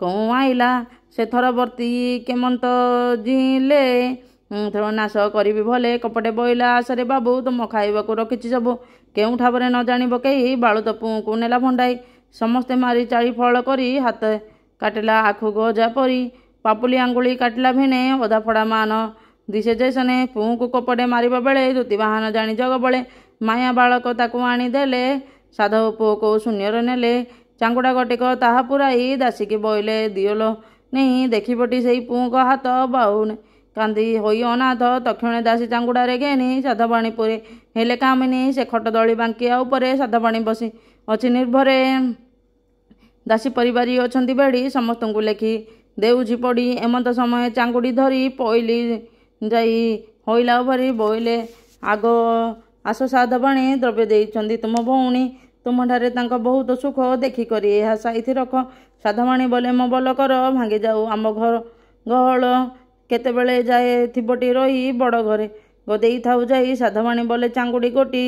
କଉଁ ଆଇଲା ସେ ଥରବର୍ତ୍ତୀ କେମନ୍ତ ଜିଲେ ଥର ନାଶ କରିବି ଭଲେ କପଟେ ବୋଇଲା ଆସରେ ବାବୁ ତୁମ ଖାଇବାକୁ ରଖିଛି ସବୁ କେଉଁ ଠାବରେ ନ ଜାଣିବ କେହି ବାଳୁତ ପୁଅଙ୍କୁ ନେଲା ଭଣ୍ଡାଇ ସମସ୍ତେ ମାରି ଚାଳି ଫଳ କରି ହାତ କାଟିଲା ଆଖୁ ଗଜା ପରି ପାପୁଲି ଆଙ୍ଗୁଳି କାଟିଲା ଭିନେ ଅଧା ଫଡ଼ା ମାନ ଦିଶେ ଜେସନେ ପୁଅଙ୍କୁ କପଟେ ମାରିବା ବେଳେ ଦୂତି ବାହନ ଜାଣି ଜଗ ବଳେ ମାୟା ବାଳକ ତାକୁ ଆଣିଦେଲେ ସାଧବ ପୁଅକୁ ଶୂନ୍ୟରେ ନେଲେ ଚାଙ୍ଗୁଡ଼ା ଗୋଟିକ ତାହା ପୁରାଇ ଦାସୀକି ବୋଇଲେ ଦିଅଲୋ ନେଇ ଦେଖିବଟି ସେଇ ପୁଅଙ୍କ ହାତ ବାହୁନେ କାନ୍ଦି ହୋଇ ଅନାଥ ତକ୍ଷଣେ ଦାସୀ ଚାଙ୍ଗୁଡ଼ାରେ ଘେନି ସାଧବାଣୀ ପୁରେ ହେଲେ କାମିନି ସେ ଖଟ ଦଳି ବାଙ୍କିଆ ଉପରେ ସାଧବାଣୀ ବସି ଅଛି ନିର୍ଭରେ ଦାସୀ ପରିବାରୀ ଅଛନ୍ତି ବେଡ଼ି ସମସ୍ତଙ୍କୁ ଲେଖି ଦେଉଛି ପଡ଼ି ଏମନ୍ତ ସମୟ ଚାଙ୍ଗୁଡ଼ି ଧରି ପଇଲି ଯାଇ ହୋଇଲା ଭରି ବୋଇଲେ ଆଗ ଆସ ସାଧବାଣୀ ଦ୍ରବ୍ୟ ଦେଇଛନ୍ତି ତୁମ ଭଉଣୀ ତୁମଠାରେ ତାଙ୍କ ବହୁତ ସୁଖ ଦେଖିକରି ଏହା ସାଇତି ରଖ। ସାଧବାଣୀ ବୋଲେ ମୋ ବଲକର ଭାଙ୍ଗି ଯାଉ ଆମ ଘର ଗହଳ କେତେବେଳେ ଯାଏ ଥିବଟି ରହି ବଡ଼ ଘରେ ଗଦେଇ ଥାଉ ଯାଇ। ସାଧବାଣୀ ବୋଲେ ଚାଙ୍ଗୁଡ଼ି ଗୋଟି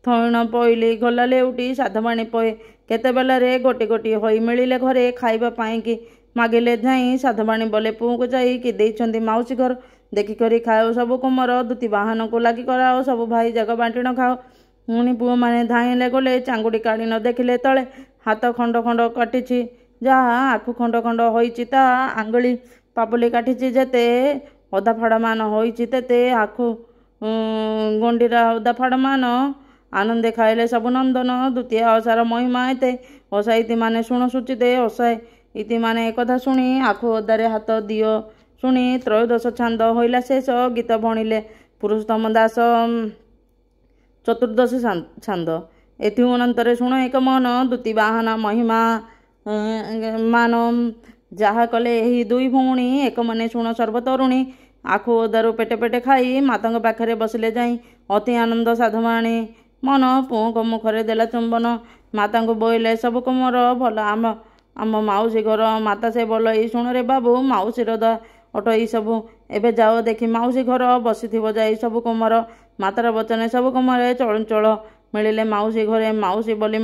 ଥଇଣ ପଇଲି ଗଲା ଲେଉଟି। ସାଧବାଣୀ ପଏ କେତେବେଲାରେ ଗୋଟି ଗୋଟି ହୋଇ ମିଳିଲେ ଘରେ ଖାଇବା ପାଇଁକି ମାଗିଲେ ଧାଇଁ। ସାଧବାଣୀ ବୋଲେ ପୁଅକୁ ଯାଇ କି ଦେଇଛନ୍ତି ମାଉସୀ ଘର ଦେଖିକରି ଖାଅ ସବୁ କୁମର ଦୁତି ବାହାନକୁ ଲାଗି କରାଅ ସବୁ ଭାଇ ଯାକ ବାଣ୍ଟିଣ ଖାଅ। ପୁଣି ପୁଅମାନେ ଧାଇଁଲେ ଗଲେ ଚାଙ୍ଗୁଡ଼ି କାଢ଼ି ନ ଦେଖିଲେ ତଳେ। ହାତ ଖଣ୍ଡ ଖଣ୍ଡ କାଟିଛି ଯାହା ଆଖୁ ଖଣ୍ଡ ଖଣ୍ଡ ହୋଇଛି ତାହା ଆଙ୍ଗୁଳି ପାପୁଲି କାଟିଛି ଯେତେ ଅଦା ଫାଡ଼ମାନ ହୋଇଛି ତେତେ ଆଖୁ ଗଣ୍ଡିରା ଅଦା ଫାଡ଼ମାନ ଆନନ୍ଦେ ଖାଇଲେ ସବୁ ନନ୍ଦନ। ଦ୍ୱିତୀୟ ଓଷାର ମହିମା ଏତେ ଓଷାଇତିମାନେ ଶୁଣ ସୂଚିତେ। ଓଷାଇତିମାନେ ଏକଥା ଶୁଣି ଆଖୁ ଅଦାରେ ହାତ ଦିଅ ଶୁଣି ତ୍ରୟୋଦଶ ଛାନ୍ଦ ହୋଇଲା ଶେଷ। ଗୀତ ଭଣିଲେ ପୁରୁଷୋତ୍ତମ ଦାସ ଚତୁର୍ଦ୍ଦଶ ଛାନ୍ଦ। ଏଥି ଅନନ୍ତରେ ଶୁଣ ଏକ ମନ ଦ୍ୱିତି ବାହାନ ମହିମା ମାନ ଯାହା କଲେ ଏହି ଦୁଇ ଭଉଣୀ ଏକ ମନେ ଶୁଣ ସର୍ବତରୁଣୀ। ଆଖୁ ଅଦାରୁ ପେଟେ ପେଟେ ଖାଇ ମାତାଙ୍କ ପାଖରେ ବସିଲେ ଯାଇ ଅତି ଆନନ୍ଦ। ସାଧବାଣୀ ମନ ପୁଅଙ୍କ ମୁଖରେ ଦେଲା ଚୁମ୍ବନ ମାତାଙ୍କୁ ବୋଇଲେ ସବୁ କୁମର ଭଲ ଆମ ମାଉସୀ ଘର ମାତା ସେ ଭଲ ଏଇ ଶୁଣରେ ବାବୁ ମାଉସୀର ଅଟଇ ସବୁ ଏବେ ଯାଅ ଦେଖି ମାଉସୀ ଘର ବସିଥିବ ଯାଇ ସବୁ କୁମର। ମାତାର ବଚନେ ସବୁ କୁମରେ ଚଳଚଳ ମିଳିଲେ ମାଉସୀ ଘରେ। ମାଉସୀ ବୋଲି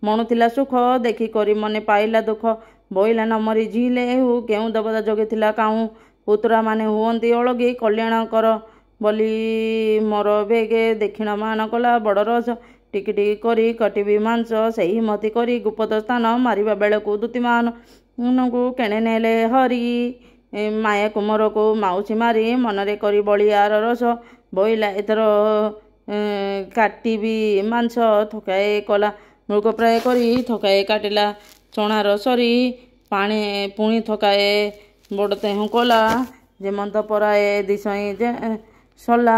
ମଣୁଥିଲା ସୁଖ ଦେଖି କରି ମନେ ପାଇଲା ଦୁଃଖ। ବୋଇଲା ନ ମରି ଝିଲେ ହେଉ କେଉଁ ଦେବତା ଜଗିଥିଲା କାହୁଁ ପୁତୁରା ମାନେ ହୁଅନ୍ତି ଅଳଗି କଲ୍ୟାଣ କର ବୋଲି ମୋର ବେଗେ ଦକ୍ଷିଣ ମାନ କଲା ବଡ଼ ରସ। ଟିକି ଟିକି କରି କଟିବି ମାଂସ ସେହି ମତି କରି ଗୁପ୍ତ ସ୍ଥାନ ମାରିବା ବେଳକୁ ଦୁତିମାନକୁ କେଣେ ନେଲେ ହରି। ମାୟା କୁମରକୁ ମାଉସୀ ମାରି ମନରେ କରି ବଳିଆର ରସ। ବୋଇଲା ଏଥର କାଟିବି ମାଂସ ଥକାଏ କଲା ମୃଗପ୍ରାୟ କରି ଥକାଏ କାଟିଲା ଚଣାର ସରି ପାଣି ପୁଣି ଥକାଏ ବଡ଼ ତେହୁଁ କଲା ଯେମନ୍ତ ପରାଏ ଦିଶଇଁ ସଲା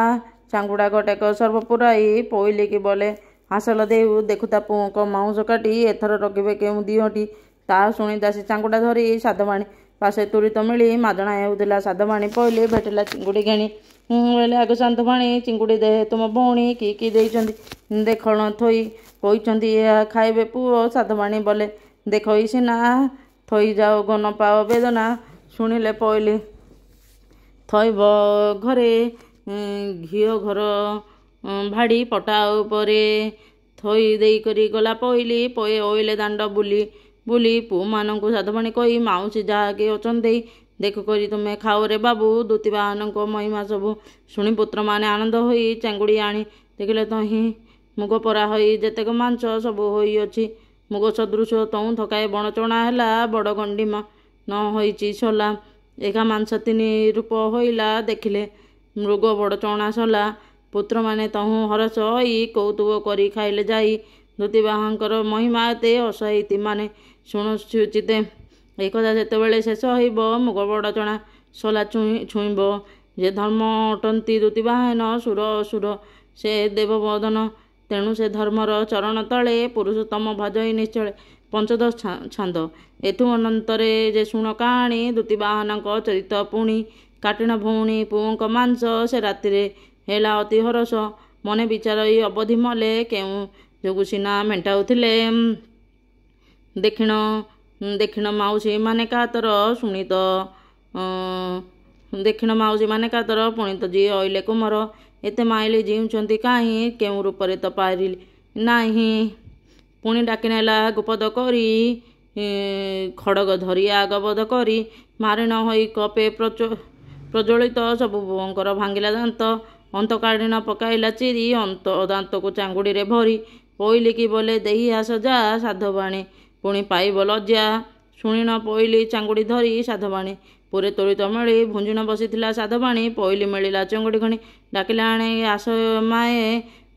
ଚାଙ୍ଗୁଡ଼ା ଗୋଟେକ ସର୍ବ ପୁରାଇ ପୋଇଲିକି ବୋଲେ ହାସଲ ଦେଉ ଦେଖୁତା ପୁଅଙ୍କ ମାଉଁସ କାଟି ଏଥର ରଖିବେ କେଉଁ ଦିହଟି। ତାହା ଶୁଣି ଦାସୀ ଚାଙ୍ଗୁଡ଼ା ଧରି ସାଧବାଣୀ ପାଶେ ତୁରିତ ମିଳି ମାଜଣା ହେଉଥିଲା। ସାଧବାଣୀ ପଇଲି ଭେଟିଲା ଚିଙ୍ଗୁଡ଼ି ଘେଣି ବୋଇଲେ ଆଗ ସାଧବାଣୀ ଚିଙ୍ଗୁଡ଼ି ଦେ ତୁମ ଭଉଣୀ କି ଦେଇଛନ୍ତି ଦେଖଣ ଥୋଇ କହିଛନ୍ତି ଏହା ଖାଇବେ ପୁଅ। ସାଧବାଣୀ ବୋଲେ ଦେଖଇ ସିନା ଥୋଇ ଯାଅ ଗନ ପାଅ ବେଦନା ଶୁଣିଲେ ପଇଲି ଥୋଇବ ଘରେ ଘିଅ ଘର ଭାଡ଼ି ପଟା ଉପରେ ଥୋଇ ଦେଇକରି ଗଲା ପଇଲି ପଏ ଓଇଲେ ଦାଣ୍ଡ ବୁଲି ବୁଲି ପୁଅମାନଙ୍କୁ ସାଧବାଣୀ କହି ମାଉସୀ ଯାହାକି ଅଛନ୍ତି ଦେଖୁ କରି ତୁମେ ଖାଓରେ ବାବୁ। ଦ୍ୱିତି ବାହାନଙ୍କ ମହିମା ସବୁ ଶୁଣି ପୁତ୍ରମାନେ ଆନନ୍ଦ ହୋଇ ଚାଙ୍ଗୁଡ଼ି ଆଣି ଦେଖିଲେ ତହିଁ ମୁଗ ପରା ହୋଇ ଯେତେକ ମାଂସ ସବୁ ହୋଇଅଛି ମୁଗ ସଦୃଶ ତହୁଁ ଥକାଏ ବଣ ଚଣା ହେଲା ବଡ଼ ଗଣ୍ଡିମା ନ ହୋଇଛି ସଲା। ଏକା ମାଂସ ତିନି ରୂପ ହୋଇଲା ଦେଖିଲେ ମୃଗ ବଡ଼ ଚଣା ସଲା। ପୁତ୍ରମାନେ ତହୁଁ ହରସ ହୋଇ କୌତୁକ କରି ଖାଇଲେ ଯାଇ। ଦ୍ୱିତି ବାହାଙ୍କର ମହିମା ଏତେ ଅସହିତିମାନେ ଶୁଣ ସୂଚିତେ। ଏକଥା ଯେତେବେଳେ ଶେଷ ହୋଇବ ମୁଗ ବଡ଼ ଚଣା ସଲା ଛୁଇଁବ ଯେ ଧର୍ମ ଅଟନ୍ତି ଦ୍ୱିତି ବାହାନ ସୁର ଅସୁର ସେ ଦେବବଦନ ତେଣୁ ସେ ଧର୍ମର ଚରଣ ତଳେ ପୁରୁଷୋତ୍ତମ ଭଜଇ ନିଶ୍ଚଳେ। ପଞ୍ଚଦଶ ଛାନ୍ଦ। ଏଥୁ ଅନନ୍ତରେ ଯେ ଶୁଣ କାହାଣୀ ଦ୍ୱିତି ବାହାନଙ୍କ ଚରିତ ପୁଣି କାଟିଣ ଭଉଣୀ ପୁଅଙ୍କ ମାଂସ ସେ ରାତିରେ ହେଲା ଅତି ହରସ ମନେ ବିଚାର ଏଇ ଅବଧି ମଲେ କେଉଁ ଯୋଗୁ ସିନା ମେଣ୍ଟାଉଥିଲେ ଦକ୍ଷିଣ ମାଉସୀ ମାନେ କାତର ଶୁଣିତ ଦକ୍ଷିଣ ମାଉସୀ ମାନେ କାତର ପୁଣିତ ଯିଏ ଅଇଲେ କୁମର ଏତେ ମାଇଲି ଜିଉଛନ୍ତି କାହିଁ କେଉଁ ରୂପରେ ତ ପାରିଲି ନାହିଁ। ପୁଣି ଡାକି ନେଲା ଗୁପଦ କରି ଖଡ଼ଗ ଧରି ଆଗବଧ କରି ମାରିଣ ହୋଇ କପେ ପ୍ରଜ୍ୱଳିତ ସବୁ ପୁଅଙ୍କର ଭାଙ୍ଗିଲା ଦାନ୍ତ ଅନ୍ତ କାଢ଼ି ନ ପକାଇଲା ଚିରି ଅନ୍ତ ଦାନ୍ତକୁ ଚାଙ୍ଗୁଡ଼ିରେ ଭରି ପୋଇଲିକି ବୋଲେ ଦେଇ ଆସ ଯା ସାଧବାଣୀ ପୁଣି ପାଇବ ଲଜ୍ଜା। ଶୁଣି ନ ପୋଇଲି ଚାଙ୍ଗୁଡ଼ି ଧରି ସାଧବାଣୀ ପୁରେ ତୋଳିତ ମିଳି ଭୁଞ୍ଜିଣ ବସିଥିଲା ସାଧବାଣୀ ପୋଇଲି ମିଳିଲା ଚଙ୍ଗୁଡ଼ି ଖଣି ଡାକିଲା ଆଣେ ଆସ ମାଏ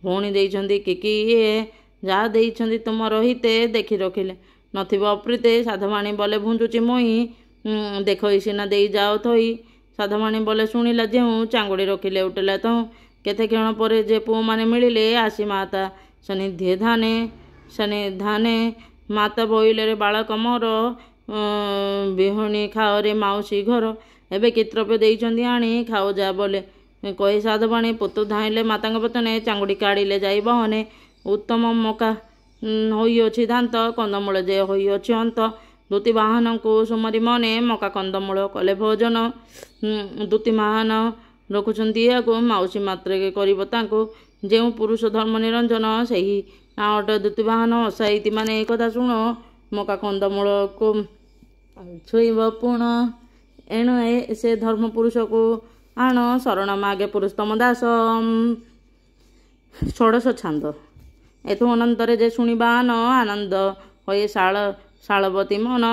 ଭଉଣୀ ଦେଇଛନ୍ତି କି ଇଏ ଯାହା ଦେଇଛନ୍ତି ତୁମର ହିତେ ଦେଖି ରଖିଲେ ନଥିବ ଅପ୍ରୀତେ। ସାଧବାଣୀ ବୋଲେ ଭୁଞ୍ଜୁଛି ମୁହିଁ ଦେଖଇ ସିନା ଦେଇ ଯାଅ ଥୋଇ। ସାଧବାଣୀ ବୋଲେ ଶୁଣିଲା ଯେଉଁ ଚାଙ୍ଗୁଡ଼ି ରଖିଲେ ଉଠିଲା ତହୁଁ କେତେ କ୍ଷଣ ପରେ ଯେ ପୁଅମାନେ ମିଳିଲେ ଆସି ମାତା ସନ୍ନିଧାନେ ମାତା ବୋଇଲେରେ ବାଳକ ମୋର ବିହଣୀ ଖାଅରେ ମାଉସୀ ଘର ଏବେ କି ଦ୍ରବ୍ୟ ଦେଇଛନ୍ତି ଆଣି ଖାଅ ଯା ବୋଲେ କହି ସାଧବାଣୀ ପୁତ୍ର ଧାଇଁଲେ ମାତାଙ୍କ ବଚନେ ଚାଙ୍ଗୁଡ଼ି କାଢ଼ିଲେ ଯାଇ ବହନେ ଉତ୍ତମ ମକା ହୋଇଅଛି ଦାନ୍ତ, କନ୍ଦମୂଳ ଯେ ହୋଇଅଛି ଅନ୍ତ। ଦୂତି ବାହନଙ୍କୁ ସୁମରି ମନେ, ମକା କନ୍ଦମୂଳ କଲେ ଭୋଜନ। ଦୂତି ବାହନ ରଖୁଛନ୍ତି ଏହାକୁ, ମାଉସୀ ମାତ୍ରକେ କରିବ ତାଙ୍କୁ। ଯେଉଁ ପୁରୁଷ ଧର୍ମ ନିରଞ୍ଜନ, ସେହି ନାଁ ଅଟେ ଦୂତି ବାହନ। ଅସାହିତୀ ମାନେ ଏ କଥା ଶୁଣ, ମକା କନ୍ଦମୂଳକୁ ଛୁଇଁବ ପୁଣ। ଏଣୁ ସେ ଧର୍ମ ପୁରୁଷକୁ ଆଣ, ଶରଣ ମାଗେ ପୁରୁଷୋତ୍ତମ ଦାସ। ଷୋଡ଼ଶ ଛାନ୍ଦ। ଏଥୁ ଅନନ୍ତରେ ଯେ ଶୁଣିବା ଆନ, ଆନନ୍ଦ ହୋଇ ଶାଳବତୀ ମନ।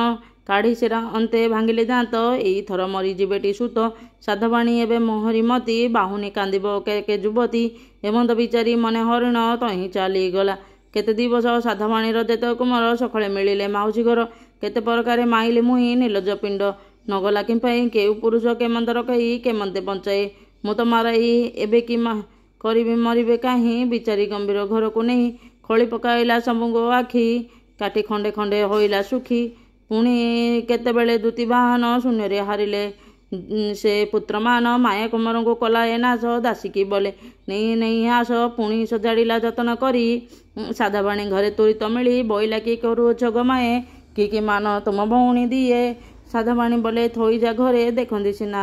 କାଢ଼ି ଶିରା ଅନ୍ତେ ଭାଙ୍ଗିଲେ ଦାନ୍ତ, ଏଇଥର ମରିଯିବେଟି ସୁତ। ସାଧବାଣୀ ଏବେ ମୋହରି ମତି, ବାହୁନି କାନ୍ଦିବ କେ ଯୁବତୀ। ହେମନ୍ତ ବିଚାରୀ ମନେ ହରିଣ, ତହିଁ ଚାଲିଗଲା କେତେ ଦିବସ। ସାଧବାଣୀର ଯେତେ କୁମର, ସଖଳେ ମିଳିଲେ ମାଉସୀ ଘର। କେତେ ପ୍ରକାରେ ମାଇଲେ ମୁହିଁ, ନିର୍ଲଜ ପିଣ୍ଡ ନଗଲା କିମ୍ପାଇଁ। କେଉ ପୁରୁଷ କେମନ୍ତର କହି, କେମନ୍ତେ ବଞ୍ଚାଏ ମୁଁ ତ ମାରାଇ। ଏବେ କି କରିବି ମରିବେ କାହିଁ, ବିଚାରୀ ଗମ୍ଭୀର ଘରକୁ ନେଇ। ଖୋଳି ପକାଇଲା ସବୁଙ୍କ ଆଖି, କାଟି ଖଣ୍ଡେ ଖଣ୍ଡେ ହୋଇଲା ଶୁଖି। ପୁଣି କେତେବେଳେ ଦୂତି ବାହନ, ଶୂନ୍ୟରେ ହାରିଲେ ସେ ପୁତ୍ରମାନ। ମାୟା କୁମାରଙ୍କୁ କଲା ଏ ନାଶ, ଦାସୀକି ବୋଲେ ନେଇ ଆସ। ପୁଣି ସଜାଡ଼ିଲା ଯତନ କରି, ସାଧବାଣୀ ଘରେ ତୁରିତ ମିଳି। ବୋଇଲା କି କରୁଅଛ ଗମାଏ, କି ମାନ ତୁମ ଭଉଣୀ ଦିଏ। ସାଧବାଣୀ ବୋଲେ ଥୋଇଯା ଘରେ, ଦେଖନ୍ତି ସିନା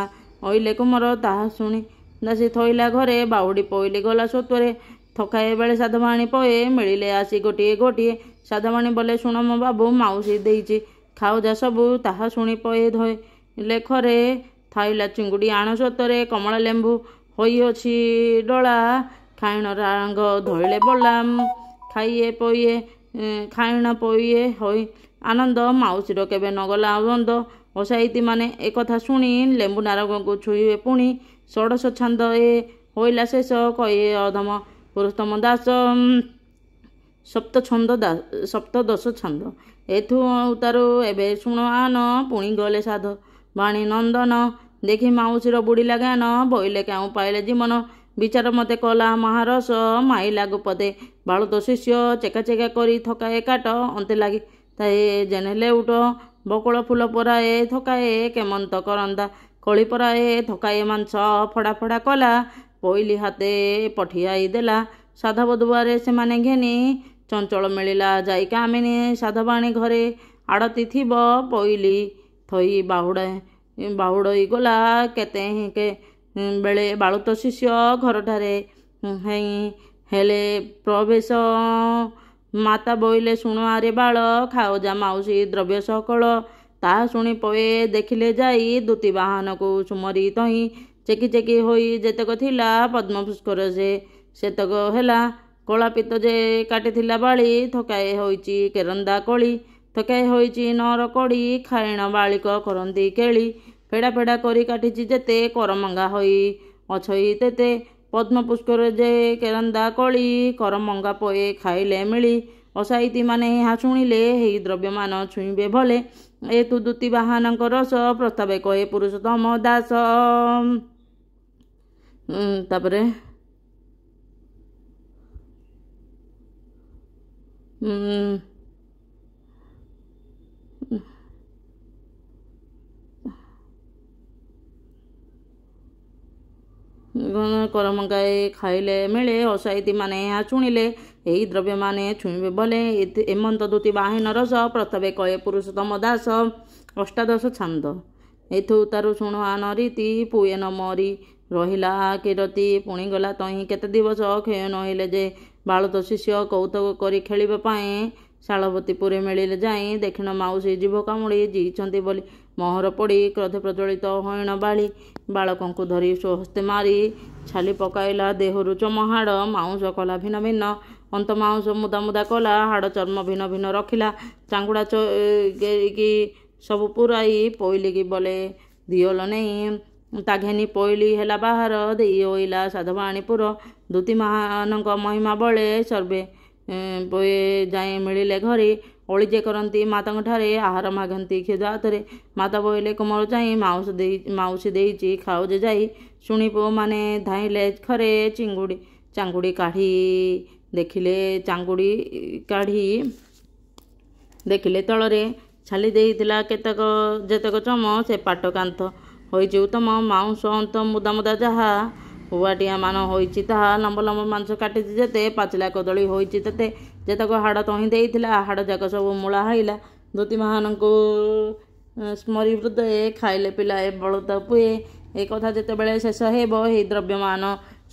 ଅଇଲେ କୁମର। ତାହା ଶୁଣି ଦାସୀ ଥୋଇଲା ଘରେ, ବାହୁଡ଼ି ପଇଲି ଗଲା ସ୍ୱତ୍ୱରେ। ଥକାଏ ବେଳେ ସାଧବାଣୀ ପଏ, ମିଳିଲେ ଆସି ଗୋଟିଏ ଗୋଟିଏ। ସାଧବାଣୀ ବୋଲେ ଶୁଣ ମୋ ବାବୁ, ମାଉସୀ ଦେଇଛି ଖାଉଯା ସବୁ। ତାହା ଶୁଣି ପଏ ଧୋଇଲେ ଖରେ, ଥାଇଲା ଚିଙ୍ଗୁଡ଼ି ଆଣ ସ୍ୱତ୍ୱରେ। କମଳା ଲେମ୍ବୁ ହୋଇଅଛି ଡୋଳା, ଖାଇଣ ରାଙ୍ଗ ଧୋଇଲେ ବୋଲା। ଖାଇଣ ପୋଇଏ ହୋଇ ଆନନ୍ଦ, ମାଉସୀର କେବେ ନଗଲା ଦ୍ୱନ୍ଦ। ଅସାହିତୀ ମାନେ ଏକଥା ଶୁଣି, ଲେମ୍ବୁ ନାରଙ୍ଗକୁ ଛୁଇଁବେ ପୁଣି। ଷୋଡ଼ଶ ଛାନ୍ଦ ଏ ହୋଇଲା ଶେଷ, କହେ ଅଧମ ପୁରୁଷୋତ୍ତମ ଦାସ। ସପ୍ତଦଶ ଛାନ୍ଦ। ଏଥୁ ଉତାରୁ ଏବେ ଶୁଣ ଆନ, ପୁଣି ଗଲେ ସାଧ ବାଣୀ ନନ୍ଦନ। ଦେଖି ମାଉସୀର ବୁଡ଼ିଲା ଜ୍ଞାନ, ବୋଇଲେ କେଉଁ ପାଇଲେ ଜୀବନ। ବିଚାର ମତେ କଲା ମହାରସ, ମାଇଲା ଗୁପତେ ବାଳୁତ ଶିଷ୍ୟ। ଚେକା ଚେକା କରି ଥକାଏ କାଟ, ଅନ୍ତେ ଲାଗି ଥାଏ ଯେନେ ଲେଉଟ। ବକୁଳ ଫୁଲ ପରାଏ ଥକାଏ, କେମନ୍ତ କରନ୍ତା କଳି ପରାଏ। ଥକାଏ ମାଂସ ଫଡ଼ା ଫଡ଼ା କଲା, ପୋଇଲି ହାତେ ପଠିଆଇ ଦେଲା। ସାଧବ ଦୁଆରେ ସେମାନେ ଘେନି, ଚଞ୍ଚଳ ମିଳିଲା ଯାଇ କାମିନୀ। ସାଧବାଣୀ ଘରେ ଆଡ଼ତି ଥିବ, ପୋଇଲି ଥୋଇ ବାହୁଡ଼ଇ ଗଲା। କେତେ ବେଳେ ବାଳୁତ ଶିଷ୍ୟ ଘରଠାରେ ହେଲେ ପ୍ରବେଶ। ମାତା ବୋଇଲେ ଶୁଣ ଆରେ ବାଳ, ଖାଓଯା ମାଉସୀ ଦ୍ରବ୍ୟ ସକଳ। ତାହା ଶୁଣି ପଏ ଦେଖିଲେ ଯାଇ, ଦୂତି ବାହନକୁ ସୁମରି ତହିଁ। ଚେକି ଚେକି ହୋଇ ଯେତକ ଥିଲା, ପଦ୍ମ ପୁଷ୍କର ସେତକ ହେଲା। କଳାପିତ ଯେ କାଟିଥିଲା ବାଳି, ଥକାଏ ହୋଇଛି କେରନ୍ଦା କଳି। ଥକାଏ ହୋଇଛି ନର କଡ଼ି, ଖାଇଣ ବାଳିକ କରନ୍ତି କେଳି। ଫେଡ଼ା ଫେଡ଼ା କରି କାଟିଛି ଯେତେ, କରମଙ୍ଗା ହୋଇ ଅଛଇ ତେତେ। ପଦ୍ମ ପୁଷ୍କର ଯେ କେରନ୍ଦା କଳି, କରମଙ୍ଗା ପଏ ଖାଇଲେ ମିଳି। ଅସାହିତୀ ମାନେ ଏହା ଶୁଣିଲେ, ଏହି ଦ୍ରବ୍ୟମାନ ଛୁଇଁବେ ଭଲେ। ଏତୁ ଦୂତି ବାହନଙ୍କ ରସ, ପ୍ରସ୍ତାବେ କହେ ପୁରୁଷୋତ୍ତମ ଦାସ। ତାପରେ କରମଙ୍ଗାଏ ଖାଇଲେ ମିଳେ। ଅସାହିତୀ ମାନେ ଏହା ଶୁଣିଲେ, ଏହି ଦ୍ରବ୍ୟମାନେ ଛୁଇଁବେ ଭଲେ। ଏମନ୍ତ ଦୂତି ବାହନ ରସ, ପ୍ରସ୍ତାବେ କହେ ପୁରୁଷୋତ୍ତମ ଦାସ। ଅଷ୍ଟାଦଶ ଛାନ୍ଦ। ଏଥୁ ତାରୁ ଶୁଣ ଆନ ରୀତି, ପୁଏ ନ ମରି ରହିଲା କିରତି। ପୁଣି ଗଲା ତହିଁ କେତେ ଦିବସ, କ୍ଷୟ ନହେଲେ ଯେ ବାଳୁତ ଶିଷ୍ୟ। କୌତୁକ କରି ଖେଳିବା ପାଇଁ, ଶାଳବତୀପୁରେ ମିଳିଲେ ଯାଇ। ଦେଖିଣ ମାଉସୀ ଜିଭ କାମୁଡ଼ି ଜିଇଛନ୍ତି ବୋଲି, ମୋହର ପଡ଼ି କ୍ରୋଧେ ପ୍ରଜ୍ୱଳିତ ହଇଣ ବାଳି। ବାଳକଙ୍କୁ ଧରି ସ୍ୱହସ୍ତେ ମାରି, ଛାଲି ପକାଇଲା ଦେହରୁ ଚମ ହାଡ଼। ମାଉଁସ କଲା ଭିନ୍ନ ଭିନ୍ନ, ଅନ୍ତ ମାଉଁସ ମୁଦା ମୁଦା କଲା। ହାଡ଼ ଚର୍ମ ଭିନ୍ନ ଭିନ୍ନ ରଖିଲା, ଚାଙ୍ଗୁଡ଼ା ଚେରିକି ସବୁ ପୁରାଇ। ପୋଇଲିକି ବୋଲେ ଦିଅଲ ନେଇ, ତା ଘେନି ପୋଇଲି ହେଲା ବାହାର। ଦେଇ ହୋଇଲା ସାଧବାଣୀପୁର। ଦୂତି ମାନଙ୍କ ମହିମା ବଳେ, ସର୍ବେ ପୋଏ ଯାଏ ମିଳିଲେ ଘରେ। ଅଳି ଯେ କରନ୍ତି ମାତାଙ୍କଠାରେ, ଆହାର ମାଗନ୍ତି କ୍ଷୁଧାତୁରେ। ମାତା ବୋଇଲେ କୁମର ଚାହିଁ, ମାଉସୀ ଦେଇଛି ଖାଉ ଯେ ଯାଇ। ଶୁଣି ପୁଅମାନେ ଧାଇଁଲେ ଖରେ, ଚାଙ୍ଗୁଡ଼ି କାଢ଼ି ଦେଖିଲେ ତଳରେ। ଛାଲି ଦେଇଥିଲା ଯେତକ ଚମ, ସେ ପାଟ କାନ୍ଥ ହୋଇଛି ଉତ୍ତମ। ମାଉଁସ ଅନ୍ତ ମୁଦା ମୁଦା ଯାହା, ହୁଆଟିଆ ମାନ ହୋଇଛି ତାହା, ଲମ୍ବ ଲମ୍ବ ମାଂସ କାଟିଛି ଯେତେ, ପାଚିଲା କଦଳୀ ହୋଇଛି ତେତେ, ଯେତକ ହାଡ଼ ତହିଁ ଦେଇଥିଲା ହାଡ଼ ଯାକ ସବୁ ମୂଳା ହାଇଲା। ଦୂତୀମାନଙ୍କୁ ସ୍ମରି ହୃଦୟେ, ଖାଇଲେ ପିଲାଏ ବଳୁତ ପୁଏ। ଏ କଥା ଯେତେବେଳେ ଶେଷ ହେବ, ଏହି ଦ୍ରବ୍ୟମାନ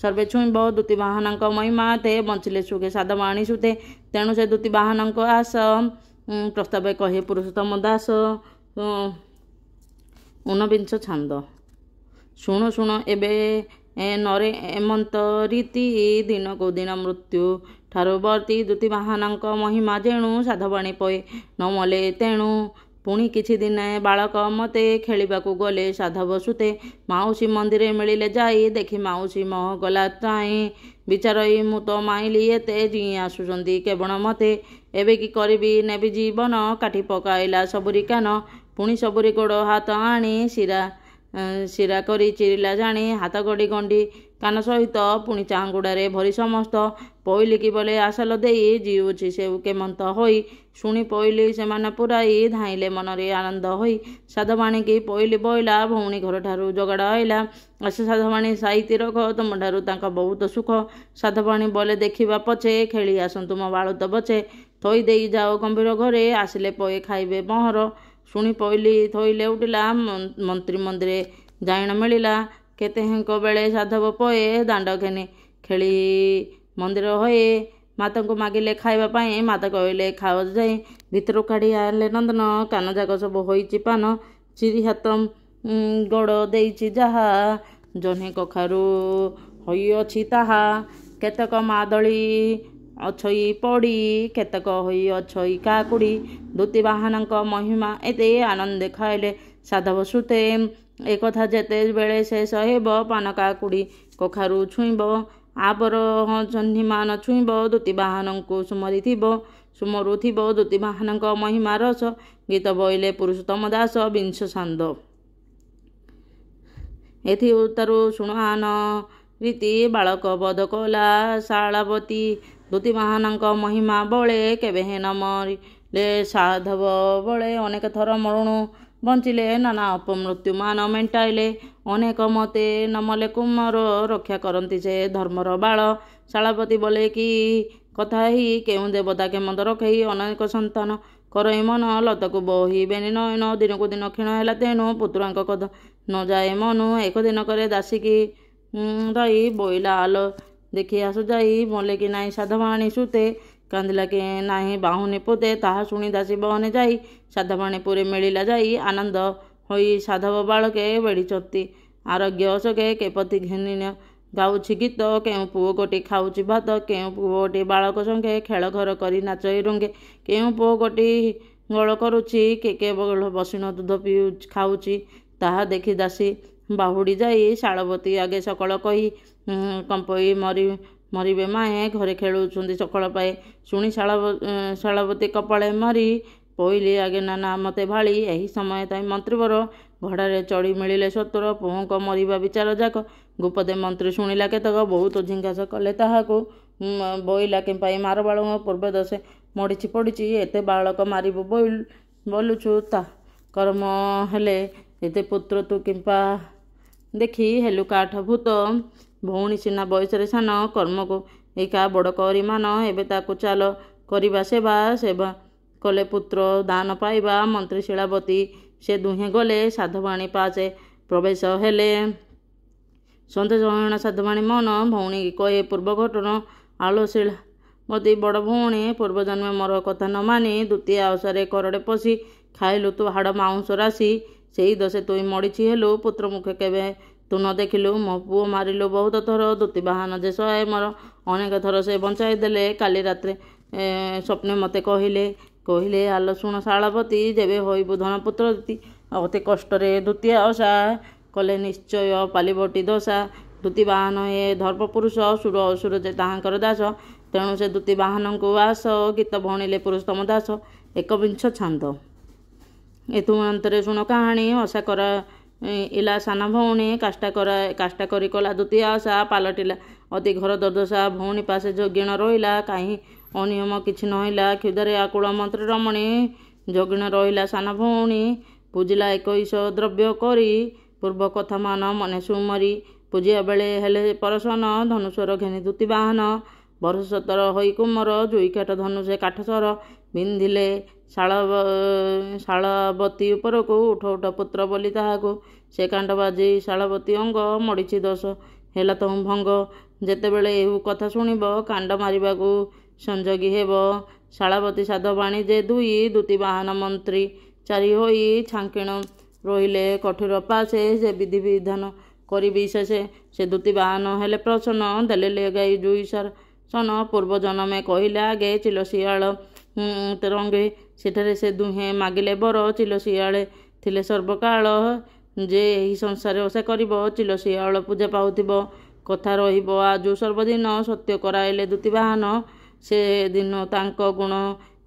ସର୍ବେ ଛୁଇଁବ। ଦୂତୀବାହନଙ୍କ ମହିମା ତେ, ବଞ୍ଚିଲେ ସୁଖେ ସାଧବାଣୀ ସୁତେ। ତେଣୁ ସେ ଦୂତୀବାହନଙ୍କ ଆସ, ପ୍ରସ୍ତାବେ କହେ ପୁରୁଷୋତ୍ତମ ଦାସ। 49 ଛାନ୍ଦ। ଶୁଣ ଶୁଣ ଏବେ ନରେ ଏମନ୍ତ ରୀତି, ଦିନକୁ ଦିନ ମୃତ୍ୟୁ ଠାରୁ ବର୍ତ୍ତି। ଦୂତୀବାହନଙ୍କ ମହିମା ଯେଣୁ, ସାଧବାଣୀ ପଏ ନ ମଲେ ତେଣୁ। ପୁଣି କିଛି ଦିନେ ବାଳକ ମତେ, ଖେଳିବାକୁ ଗଲେ ସାଧବ ସୁତେ। ମାଉସୀ ମନ୍ଦିରେ ମିଳିଲେ ଯାଇ, ଦେଖି ମାଉସୀ ମୋହ ଗଲା ଚାହିଁ। ବିଚାରଇ ମୁଁ ତ ମାଇଲି ଏତେ, ଜିଇଁ ଆସୁଛନ୍ତି କେବଳ ମତେ। ଏବେ କି କରିବି ନେବି ଜୀବନ, କାଟି ପକାଇଲା ସବୁରି କାନ। ପୁଣି ସବୁରି ଗୋଡ଼ ହାତ ଆଣି, ଶିରା କରି ଚିରିଲା ଜାଣି। ହାତ ଗଡ଼ି ଗଣ୍ଡି କାନ ସହିତ, ପୁଣି ଚାଙ୍ଗୁଡ଼ାରେ ଭରି ସମସ୍ତ। ପଇଲି କି ବଲେ ଆସଲ ଦେଇ, ଜିଉଛି ସେଉ କେମନ୍ତ ହୋଇ। ଶୁଣି ପଇଲି ସେମାନେ ପୁରାଇ, ଧାଇଁଲେ ମନରେ ଆନନ୍ଦ ହୋଇ। ସାଧବାଣୀ କି ପଇଲି ବଇଲା, ଭଉଣୀ ଘରଠାରୁ ଯୋଗାଡ଼ ଆଇଲା। ଆସ ସାଧବାଣୀ ସାଇତି ରଖ, ତୁମଠାରୁ ତାଙ୍କ ବହୁତ ସୁଖ। ସାଧବାଣୀ ବଲେ ଦେଖିବା ପଛେ, ଖେଳି ଆସନ୍ତୁ ମୋ ବାଳୁତ ବଛେ। ଥୋଇ ଦେଇ ଯାଅ ଗମ୍ଭୀର ଘରେ, ଆସିଲେ ପଏ ଖାଇବେ ପହର। ଶୁଣି ପଇଲି ଥୋଇ ଲେଉଟିଲା, ମନ୍ତ୍ରୀ ମନ୍ଦିରେ ଜାଇଣ ମିଳିଲା। କେତେ ହେଙ୍କ ବେଳେ ସାଧବ ପଏ, ଦାଣ୍ଡ ଘେନି ଖେଳି ମନ୍ଦିର ହୋଏ। ମାତାଙ୍କୁ ମାଗିଲେ ଖାଇବା ପାଇଁ, ମାତା କହିଲେ ଖାଅ ଯାଇ। ଭିତରୁ କାଢ଼ି ଆଣିଲେ ନନ୍ଦନ, କାନ ଯାକ ସବୁ ହୋଇଛି ପାନ। ଚିରି ହାତ ଗୋଡ଼ ଦେଇଛି ଯାହା, ଜହ୍ନି କଖାରୁ ହୋଇଅଛି ତାହା। କେତେକ ମାଦଳି ଅଛଇ ପଡ଼ି, କେତେକ ହୋଇ ଅଛଇ କାକୁଡ଼ି। ଦୂତୀବାହନଙ୍କ ମହିମା ଏତେ, ଆନନ୍ଦେ ଖାଇଲେ ସାଧବ ସୁତେ। ଏ କଥା ଯେତେବେଳେ ଶେଷ ହେବ, ପାନ କାକୁଡ଼ି କଖାରୁ ଛୁଇଁବ। ଆବର ଜହ୍ନିମାନ ଛୁଇଁବ, ଦୂତୀବାହନଙ୍କୁ ସୁମରୁଥିବ ଦୂତୀବାହନଙ୍କ ମହିମା ରସ। ଗୀତ ବୋଇଲେ ପୁରୁଷୋତ୍ତମ ଦାସ। 20 ଛାନ୍ଦ। ଏଥି ଉତ୍ତରୁ ଶୁଣାନ ରୀତି, ବାଳକ ବଧ କଲା ଶାଳାବତୀ। ଦୂତୀବାହନଙ୍କ ମହିମା ବଳେ, କେବେ ନ ମରିଲେ ସାଧବ ବଳେ। ଅନେକ ଥର ମରୁଣୁ ବଞ୍ଚିଲେ, ନାନା ଅପମୃତ୍ୟୁମାନ ମେଣ୍ଟାଇଲେ। ଅନେକ ମତେ ନ ମଲେ କୁମର, ରକ୍ଷା କରନ୍ତି ସେ ଧର୍ମର ବାଳ। ଶାଳାବତୀ ବଲେ କି କଥା ଏହି, କେଉଁ ଦେବତା କେମନ୍ତ ରଖେଇ। ଅନେକ ସନ୍ତାନ କରଇ ମନ, ଲତକୁ ବୋହିବେନି ନୟନ। ଦିନକୁ ଦିନ କ୍ଷୀଣ ହେଲା ତେଣୁ, ପୁତ୍ରଙ୍କ କଦ ନ ଯାଏ ମନୁ। ଏକ ଦିନକରେ ଦାସୀକି ରଇ, ବୋଇଲା ଆଲୋ ଦେଖି ଆସୁ ଯାଇ। ମଲେ କି ନାହିଁ ସାଧବାଣୀ ସୁତେ, କାନ୍ଦିଲା କି ନାହିଁ ବାହୁନି ପୁତେ। ତାହା ଶୁଣି ଦାସୀ ବହନେ ଯାଇ, ସାଧବାଣୀ ପୁରେ ମିଳିଲା ଯାଇ। ଆନନ୍ଦ ହୋଇ ସାଧବ ବାଳକେ ବେଢ଼ିଛନ୍ତି ଆରୋଗ୍ୟ ଅଶୋକେ। କେପତି ଘେନିନ ଗାଉଛି ଗୀତ, କେଉଁ ପୁଅ ଗୋଟି ଖାଉଛି ଭାତ। କେଉଁ ପୁଅଟି ବାଳକ ସଙ୍ଗେ, ଖେଳ ଘର କରି ନାଚଇ ରୁଙ୍ଗେ। କେଉଁ ପୁଅ ଗୋଟି ଗୋଳ କରୁଛି, କେବଳ ବସିଣ ଦୁଧ ଖାଉଛି। ତାହା ଦେଖି ଦାସୀ ବାହୁଡ଼ି ଯାଇ, ଶାଳବତୀ ଆଗେ ସକଳ କହି। କମ୍ପଇ ମରିବେ ମାଏ, ଘରେ ଖେଳୁଛନ୍ତି ସକଳ ପାଏ। ଶୁଣି ଶାଳବତୀ କପାଳେ ମାରି, ପଇଲି ଆଗେ ନାନା ମତେ ଭାଳି। ଏହି ସମୟ ତାଇ ମନ୍ତ୍ରୀବର, ଘୋଡ଼ାରେ ଚଢ଼ି ମିଳିଲେ ସତ୍ୱର। ପୁଅଙ୍କ ମରିବା ବିଚାର ଯାକ, ଗୁପଦେ ମନ୍ତ୍ରୀ ଶୁଣିଲା କେତକ। ବହୁତ ଜିଜ୍ଞାସା କଲେ ତାହାକୁ, ବୋଇଲା କିମ୍ପାଇ ମାର ବାଳକ। ପୂର୍ବ ଦୋଷେ ମଡ଼ିଛି ପଡ଼ିଛି, ଏତେ ବାଳକ ମାରିବୁ ବୋଲୁଛୁ। ତା କର୍ମ ହେଲେ ଏତେ ପୁତ୍ର ତୁ କିମ୍ପା ଦେଖି ହେଲୁ କାଠ ଭୂତ। ଭଉଣୀ ସିନା ବୟସରେ ସାନ, କର୍ମକୁ ଏକା ବଡ଼ କରି ମାନ। ଏବେ ତାକୁ ଚାଲ କରିବା ସେବା, ସେବା କଲେ ପୁତ୍ର ଦାନ ପାଇବା। ମନ୍ତ୍ରୀ ଶିଳାବତୀ ସେ ଦୁହେଁ ଗଲେ, ସାଧବାଣୀ ପାଶେ ପ୍ରବେଶ ହେଲେ। ସନ୍ଦେଶ ହୀନ ସାଧବାଣୀ ମନ, ଭଉଣୀ କହେ ପୂର୍ବ ଘଟଣା। ଆଲୋ ଶିଳାବତୀ ବଡ଼ ଭଉଣୀ, ପୂର୍ବଜନ୍ମେ ମୋର କଥା ନ ମାନି, ଦ୍ୱିତୀୟା ଓଷାରେ କରଡ଼େ ପଶି ଖାଇଲୁ ତୁ ହାଡ଼ ମାଉଁସ ରାଶି। ସେଇ ଦୋଷେ ତୁଇ ମଡ଼ିଛି ହେଲୁ, ପୁତ୍ର ମୁଖେ କେବେ ତୁ ନ ଦେଖିଲୁ। ମୋ ପୁଅ ମାରିଲୁ ବହୁତ ଥର, ଦୂତୀବାହନ ଯେ ସହାୟ ମୋର। ଅନେକ ଥର ସେ ବଞ୍ଚାଇ ଦେଲେ। କାଲି ରାତ୍ରେ ସ୍ୱପ୍ନେ ମତେ କହିଲେ ଆଲୋ ଶୁଣ ଶାଳାବତୀ, ଯେବେ ହୋଇବୁ ଧନପୁତ୍ର ଦୂତୀ, ଅତି କଷ୍ଟରେ ଦ୍ୱିତୀୟା ଓଷା କଲେ ନିଶ୍ଚୟ ପାଲିବଟି ଦଶା। ଦୂତୀବାହନ ଏ ଧର୍ମପୁରୁଷ, ସୁର ଅସୁର ଯେ ତାହାଙ୍କର ଦାସ। ତେଣୁ ସେ ଦୂତୀବାହନଙ୍କୁ ଆସ। ଗୀତ ଭଣିଲେ ପୁରୁଷୋତ୍ତମ ଦାସ। 21 ଛାନ୍ଦ। ଏଥୁ ଅନ୍ତରେ ଶୁଣ କାହାଣୀ। ଓଷା କରାଇଲା ସାନ ଭଉଣୀ, କାଷ୍ଟା କରି କଲା ଦ୍ୱିତୀୟା ଓଷା। ପାଲଟିଲା ଅତି ଘର ଦୁର୍ଦ୍ଦଶା, ଭଉଣୀ ପାଶେ ଯୋଗିଣ ରହିଲା। କାହିଁ ଅନିୟମ କିଛି ନହିଲା, କ୍ଷୁଧାରେ ଆକୁଳ ମନ୍ତ୍ରୀ ରମଣୀ। ଯୋଗିଣ ରହିଲା ସାନ ଭଉଣୀ, ପୂଜିଲା 21 ଦ୍ରବ୍ୟ କରି। ପୂର୍ବ କଥା ମାନ ମନେ ସୁମରି, ପୂଜିବା ବେଳେ ହେଲେ ପରଶନ ଧନୁସ୍ୱର ଘେନି ଦୂତି ବାହନ। ବର୍ଷ 17 ହୋଇ କୁମର ଜୁଇକାଠ ଧନୁଷେ କାଠସର। ବିନ୍ଧିଲେ ଶାଳବତୀ ଉପରକୁ ଉଠ ଉଠ ପୁତ୍ର ବୋଲି ତାହାକୁ। ସେ କାଣ୍ଡ ବାଜି ଶାଳବତୀ ଅଙ୍ଗ ମଡ଼ିଛି ଦୋଷ ହେଲା ତହୁଁ ଭଙ୍ଗ। ଯେତେବେଳେ ଏହୁ କଥା ଶୁଣିବ କାଣ୍ଡ ମାରିବାକୁ ସଂଯୋଗୀ ହେବ। ଶାଳବତୀ ସାଧବାଣୀ ଯେ ଦୁଇ ଦୂତି ବାହନ ମନ୍ତ୍ରୀ ଚାରି ହୋଇ ଛାଙ୍କିଣ ରହିଲେ କଠୋର ପାଶେ। ସେ ବିଧି ବିଧାନ କରି ବିଶେଷେ ସେ ଦୂତି ବାହନ ହେଲେ ପ୍ରସନ୍ନ। ଦେଲେ ଲଗାଇ ଜୁଇ ସନ ପୂର୍ବ ଜନମେ କହିଲେ ଆଗେ ଚିଲ ଶିଆଳ ରଙ୍ଗେ। ସେଠାରେ ସେ ଦୁହେଁ ମାଗିଲେ ବର ଚିଲ ଶିଆଳେ ଥିଲେ ସର୍ବକାଳ। ଯେ ଏହି ସଂସାରେ ଓଷା କରିବ ଚିଲ ଶିଆଳ ପୂଜା ପାଉଥିବ। କଥା ରହିବ ଆଜୁ ସର୍ବଦିନ ସତ୍ୟ କରାଇଲେ ଦୂତି ବାହନ। ସେ ଦିନ ତାଙ୍କ ଗୁଣ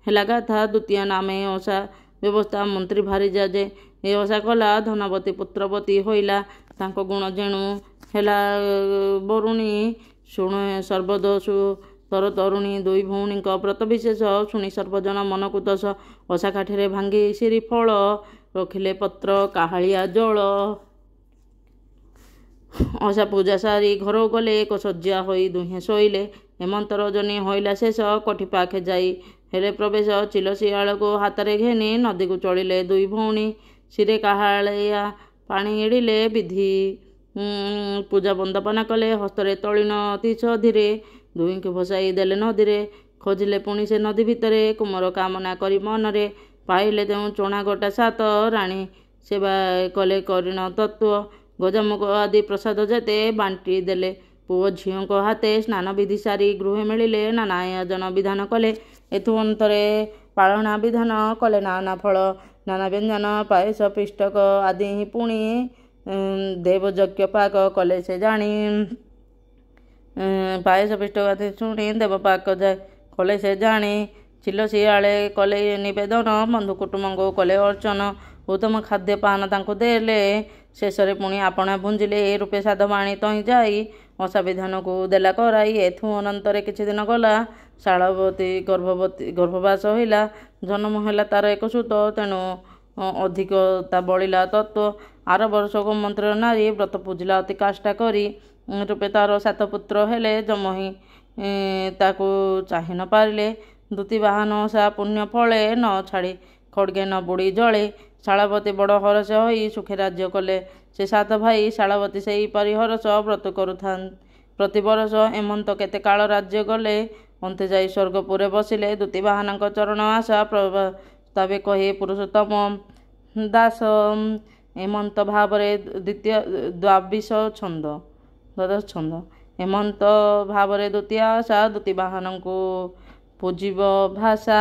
ହେଲା ଗାଥା ଦ୍ୱିତୀୟ ନାମେ ଓଷା ବ୍ୟବସ୍ଥା ମନ୍ତ୍ରୀ ଭାରିଜା ଯେ ଏ ଓଷା କଲା ଧନବତୀ ପୁତ୍ରବତୀ ହୋଇଲା। ତାଙ୍କ ଗୁଣ ଯେଣୁ ହେଲା ବରୁଣୀ ଶୁଣ ସର୍ବଦୋଷୁ ତର ତରୁଣୀ। ଦୁଇ ଭଉଣୀଙ୍କ ବ୍ରତ ବିଶେଷ ଶୁଣି ସର୍ବଜନ ମନକୁ ଦୋଷ। ଓଷା କାଠିରେ ଭାଙ୍ଗି ସିରି ଫଳ ରଖିଲେ ପତ୍ର କାହାଳିଆ ଜଳ। ଓଷା ପୂଜା ସାରି ଘରକୁ ଗଲେ ଏକ ଶଯ୍ୟା ହୋଇ ଦୁହେଁ ଶୋଇଲେ। ହେମନ୍ତ ରଜନୀ ହୋଇଲା ଶେଷ କୋଠି ପାଖେ ଯାଇ ହେଲେ ପ୍ରବେଶ। ଚିଲ ଶିଆଳକୁ ହାତରେ ଘେନି ନଦୀକୁ ଚଳିଲେ ଦୁଇ ଭଉଣୀ। ଶିରେ କାହାଳିଆ ପାଣି ଏଡ଼ିଲେ ବିଧି ପୂଜା ବନ୍ଦାପନା କଲେ। ହସ୍ତରେ ତଳିନ ତିଛ ଧୀରେ ଦୁହିଁଙ୍କୁ ଭସାଇ ଦେଲେ ନଦୀରେ। ଖୋଜିଲେ ପୁଣି ସେ ନଦୀ ଭିତରେ କୁମର କାମନା କରି ମନରେ। ପାଇଲେ ତେଣୁ ଚଣା ଗୋଟା 7 ରାଣୀ ସେବା କଲେ କରିଣ ତତ୍ତ୍ୱ। ଗଜାମୁଗ ଆଦି ପ୍ରସାଦ ଯେତେ ବାଣ୍ଟି ଦେଲେ ପୁଅ ଝିଅଙ୍କ ହାତେ। ସ୍ନାନ ବିଧି ସାରି ଗୃହେ ମିଳିଲେ ନାନା ଆୟୋଜନ ବିଧାନ କଲେ। ଏଥୁ ଅନ୍ତରେ ପାଳନା ବିଧାନ କଲେ ନାନା ଫଳ ନାନା ବ୍ୟଞ୍ଜନ ପାୟସ ପିଷ୍ଟକ ଆଦି ପୁଣି ଦେବଯଜ୍ଞ ପାକ କଲେ ସେ ଜାଣି। ପାୟସ ପିଷ୍ଟକ ଆଦି ଶୁଣି ଦେବ ପାକ କଲେ ସେ ଜାଣି। ଚିଲ ଶିଆଳେ କଲେ ନିବେଦନ ବନ୍ଧୁ କୁଟୁମ୍ବଙ୍କୁ କଲେ ଅର୍ଚ୍ଚନ। ଉତ୍ତମ ଖାଦ୍ୟ ପାନ ତାଙ୍କୁ ଦେଲେ ଶେଷରେ ପୁଣି ଆପଣା ଭୁଞ୍ଜିଲେ। ଏ ରୂପେ ସାଧବାଣୀ ତହିଁ ଯାଇ ଓଷା ବିଧାନକୁ ଦେଲା କରାଇ। ଏଥୁ ଅନନ୍ତରେ କିଛି ଦିନ ଗଲା ଶାଳବତୀ ଗର୍ଭବାସ ହେଲା। ଜନ୍ମ ହେଲା ତାର ଏକ ସୁତ ତେଣୁ ଅଧିକତା ବଳିଲା ତତ୍ତ୍ୱ। ଆର ବର୍ଷକୁ ମନ୍ତ୍ର ନାରୀ ବ୍ରତ ପୂଜିଲା ଅତି କାଷ୍ଠା କରି। ରୂପେ ତାର 7 ପୁତ୍ର ହେଲେ ଜମହି ତାକୁ ଚାହିଁ ନ ପାରିଲେ। ଦୂତି ବାହନ ଓଷା ପୁଣ୍ୟ ଫଳେ ନ ଛାଡ଼ି ଖଡ୍ଗେ ନ ବୁଡ଼ି ଜଳେ। ଶାଳବତୀ ବଡ଼ ହରଷ ହୋଇ ସୁଖେ ରାଜ୍ୟ କଲେ ସେ 7 ଭାଇ। ଶାଳବତୀ ସେହିପରି ହରଷ ବ୍ରତ କରୁଥାନ୍ତି ପ୍ରତିବରଷ। ଏମନ୍ତ କେତେ କାଳ ରାଜ୍ୟ ଗଲେ ଅନ୍ତେ ଯାଇ ସ୍ୱର୍ଗପୁରେ ବସିଲେ। ଦୂତି ବାହନଙ୍କ ଚରଣ ଆଶା ପ୍ରସ୍ତାବେ କହି ପୁରୁଷୋତ୍ତମ ଦାସ। ଏମନ୍ତ ଭାବରେ ଦ୍ୱାଦଶ ଛନ୍ଦ। ଏମନ୍ତ ଭାବରେ ଦ୍ୱିତୀୟ ଆଶା ଦୂତି ବାହନଙ୍କୁ ପୂଜିବ ଭାଷା।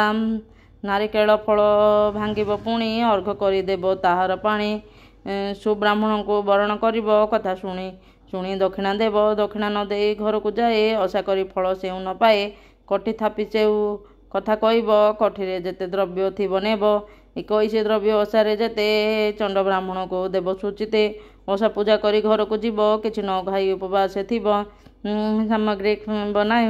ନାରିକେଳ ଫଳ ଭାଙ୍ଗିବ ପୁଣି ଅର୍ଘ କରିଦେବ ତାହାର ପାଣି। ସୁବ୍ରାହ୍ମଣଙ୍କୁ ବରଣ କରିବ କଥା ଶୁଣି ଦକ୍ଷିଣା ଦେବ। ଦକ୍ଷିଣା ନ ଦେଇ ଘରକୁ ଯାଏ ଓଷା କରି ଫଳ ସେଉ ନ ପାଏ। କୋଠି ଥାପି ସେଉ କଥା କହିବ କୋଠିରେ ଯେତେ ଦ୍ରବ୍ୟ ଥିବ ନେବ। 21 ଦ୍ରବ୍ୟ ଓଷାରେ ଯେତେ ଚଣ୍ଡ ବ୍ରାହ୍ମଣକୁ ଦେବ ସୂଚିତେ। ଓଷା ପୂଜା କରି ଘରକୁ ଯିବ କିଛି ନ ଖାଇ ଉପବାସେ ଥିବ। ସାମଗ୍ରୀ ବନାଇ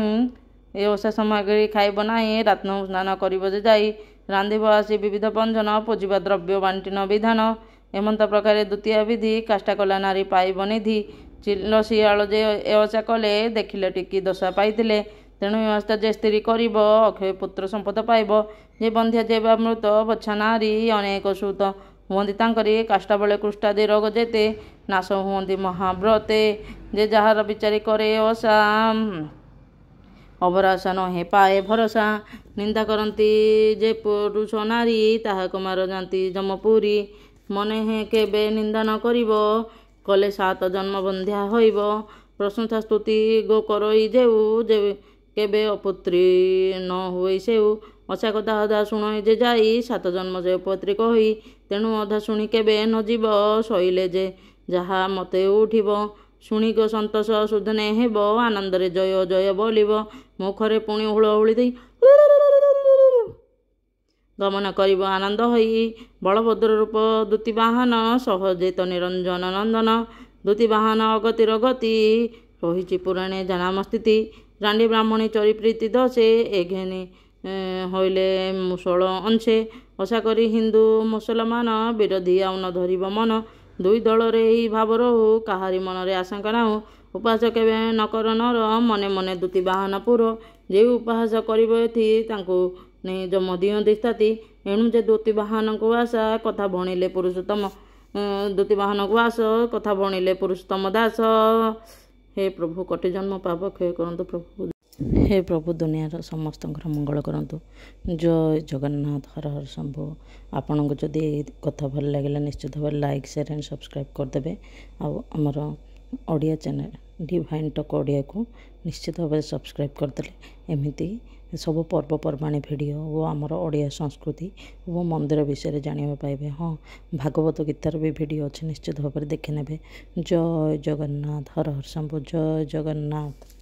ଏ ଓଷା ସାମଗ୍ରୀ ଖାଇବ ନାହିଁ। ରତ୍ନ ସ୍ନାନ କରିବ ଯେ ଯାଇ ରାନ୍ଧିବ ଆସି ବିବିଧ ବ୍ୟଞ୍ଜନ ପୂଜିବା ଦ୍ରବ୍ୟ ବାଣ୍ଟିନ ବିଧାନ। ଏମନ୍ତ ପ୍ରକାରେ ଦ୍ୱିତୀୟ ବିଧି କାଷ୍ଠା କଲା ନାରୀ ପାଇବ ନିଧି। ଚିଲ ଶିଆଳ ଯେ ଏ ଓଷା କଲେ ଦେଖିଲେ ଟିକି ଦଶା ପାଇଥିଲେ। ତେଣୁ ଏ ଓଷା ଯେ ସ୍ତ୍ରୀ କରିବ ଅକ୍ଷୟ ପୁତ୍ର ସମ୍ପଦ ପାଇବ। ଯେ ବନ୍ଧ୍ୟା ଯେ ବା ମୃତ ବଛା ନାରୀ ଅନେକ ସୁତ ହୁଅନ୍ତି ତାଙ୍କରି। କାଷ୍ଠା ବେଳେ କୁଷ୍ଠାଦି ରୋଗ ଯେତେ ନାଶ ହୁଅନ୍ତି ମହାବ୍ରତେ। ଯେ ଯାହାର ବିଚାରି କରେ ଓଷା ଅଭରସା ନୁହେଁ ପାଏ ଭରସା। ନିନ୍ଦା କରନ୍ତି ଯେ ପୁରୁଷ ନାରୀ ତାହା କୁମାର ଯାନ୍ତି ଯମପୁରୀ। ମନେ କେବେ ନିନ୍ଦା ନ କରିବ କଲେ 7 ଜନ୍ମ ବନ୍ଧ୍ୟା ହୋଇବ। ପ୍ରଶଂସା ସ୍ତୁତି ଗୋ କରଇ ଯେଉ କେବେ ଅପୁତ୍ରୀ ନ ହୁଏ ସେଉ। ଓଷା କଥା ଅଧା ଶୁଣଇ ଯେ ଯାଇ 7 ଜନ୍ମ ଯେ ପୁତ୍ରୀ କହି। ତେଣୁ ଅଧା ଶୁଣି କେବେ ନ ଯିବ ଶୋଇଲେ ଯେ ଯାହା ମତେ ଉଠିବ। ଶୁଣିକ ସନ୍ତୋଷ ସୁଧନେ ହେବ ଆନନ୍ଦରେ ଜୟ ଜୟ ବୋଲିବ। ମୁଖରେ ପୁଣି ହୁଳହୁଳି ଦେଇ ଗମନ କରିବ ଆନନ୍ଦ ହୋଇ। ବଳଭଦ୍ର ରୂପ ଦୂତି ବାହନ ସହଜେତ ନିରଞ୍ଜନ ନନ୍ଦନ। ଦୂତି ବାହନ ଅଗତିର ଗତି ରହିଛି ପୁରାଣେ ଜନାମ ସ୍ଥିତି। ରାଣ୍ଡି ବ୍ରାହ୍ମଣୀ ଚରି ପ୍ରୀତି ଦୋଷେ ଏ ଘେନି ହୋଇଲେ ମୁଷଳ ଅଂଶେ। ଓଷା କରି ହିନ୍ଦୁ ମୁସଲମାନ ବିରୋଧୀ ଆଉ ନ ଧରିବ ମନ। ଦୁଇ ଦଳରେ ଏହି ଭାବ ରହୁ, କାହାରି ମନରେ ଆଶଙ୍କା ନାହୁଁ। ଉପହାସ କେବେ ନ କର ନର, ମନେ ମନେ ଦୂତି ବାହନ ପୁର। ଯେ ଉପହାସ କରିବ ଏଥି, ତାଙ୍କୁ ନେଇ ଯମ ଦିଅନ୍ତି ସ୍ଥାତି। ଏଣୁ ଯେ ଦୂତି ବାହନକୁ ଆଶା, କଥା ଭଣିଲେ ପୁରୁଷୋତ୍ତମ ଦୂତି ବାହନକୁ ଆସ, କଥା ଭଣିଲେ ପୁରୁଷୋତ୍ତମ ଦାସ। ହେ ପ୍ରଭୁ, କୋଟି ଜନ୍ମ ପାପ କ୍ଷୟ କରନ୍ତୁ ପ୍ରଭୁ। ହେ ପ୍ରଭୁ, ଦୁନିଆର ସମସ୍ତଙ୍କର ମଙ୍ଗଳ କରନ୍ତୁ। ଜୟ ଜଗନ୍ନାଥ, ହର ହର ଶମ୍ଭୁ। ଆପଣଙ୍କୁ ଯଦି ଏଇ କଥା ଭଲ ଲାଗିଲା ନିଶ୍ଚିତ ଭାବରେ ଲାଇକ୍, ସେୟାର ଆଣ୍ଡ ସବସ୍କ୍ରାଇବ୍ କରିଦେବେ। ଆଉ ଆମର ଓଡ଼ିଆ ଚ୍ୟାନେଲ୍ ଡିଭାଇନ୍ ଟକ୍ ଓଡ଼ିଆକୁ ନିଶ୍ଚିତ ଭାବରେ ସବସ୍କ୍ରାଇବ୍ କରିଦେଲେ ଏମିତି ସବୁ ପର୍ବପର୍ବାଣି ଭିଡ଼ିଓ ଓ ଆମର ଓଡ଼ିଆ ସଂସ୍କୃତି ଓ ମନ୍ଦିର ବିଷୟରେ ଜାଣିବା ପାଇବେ। ହଁ, ଭାଗବତ ଗୀତାର ବି ଭିଡ଼ିଓ ଅଛି, ନିଶ୍ଚିତ ଭାବରେ ଦେଖିନେବେ। ଜୟ ଜଗନ୍ନାଥ, ହର ହର ଶମ୍ଭୁ। ଜୟ ଜଗନ୍ନାଥ।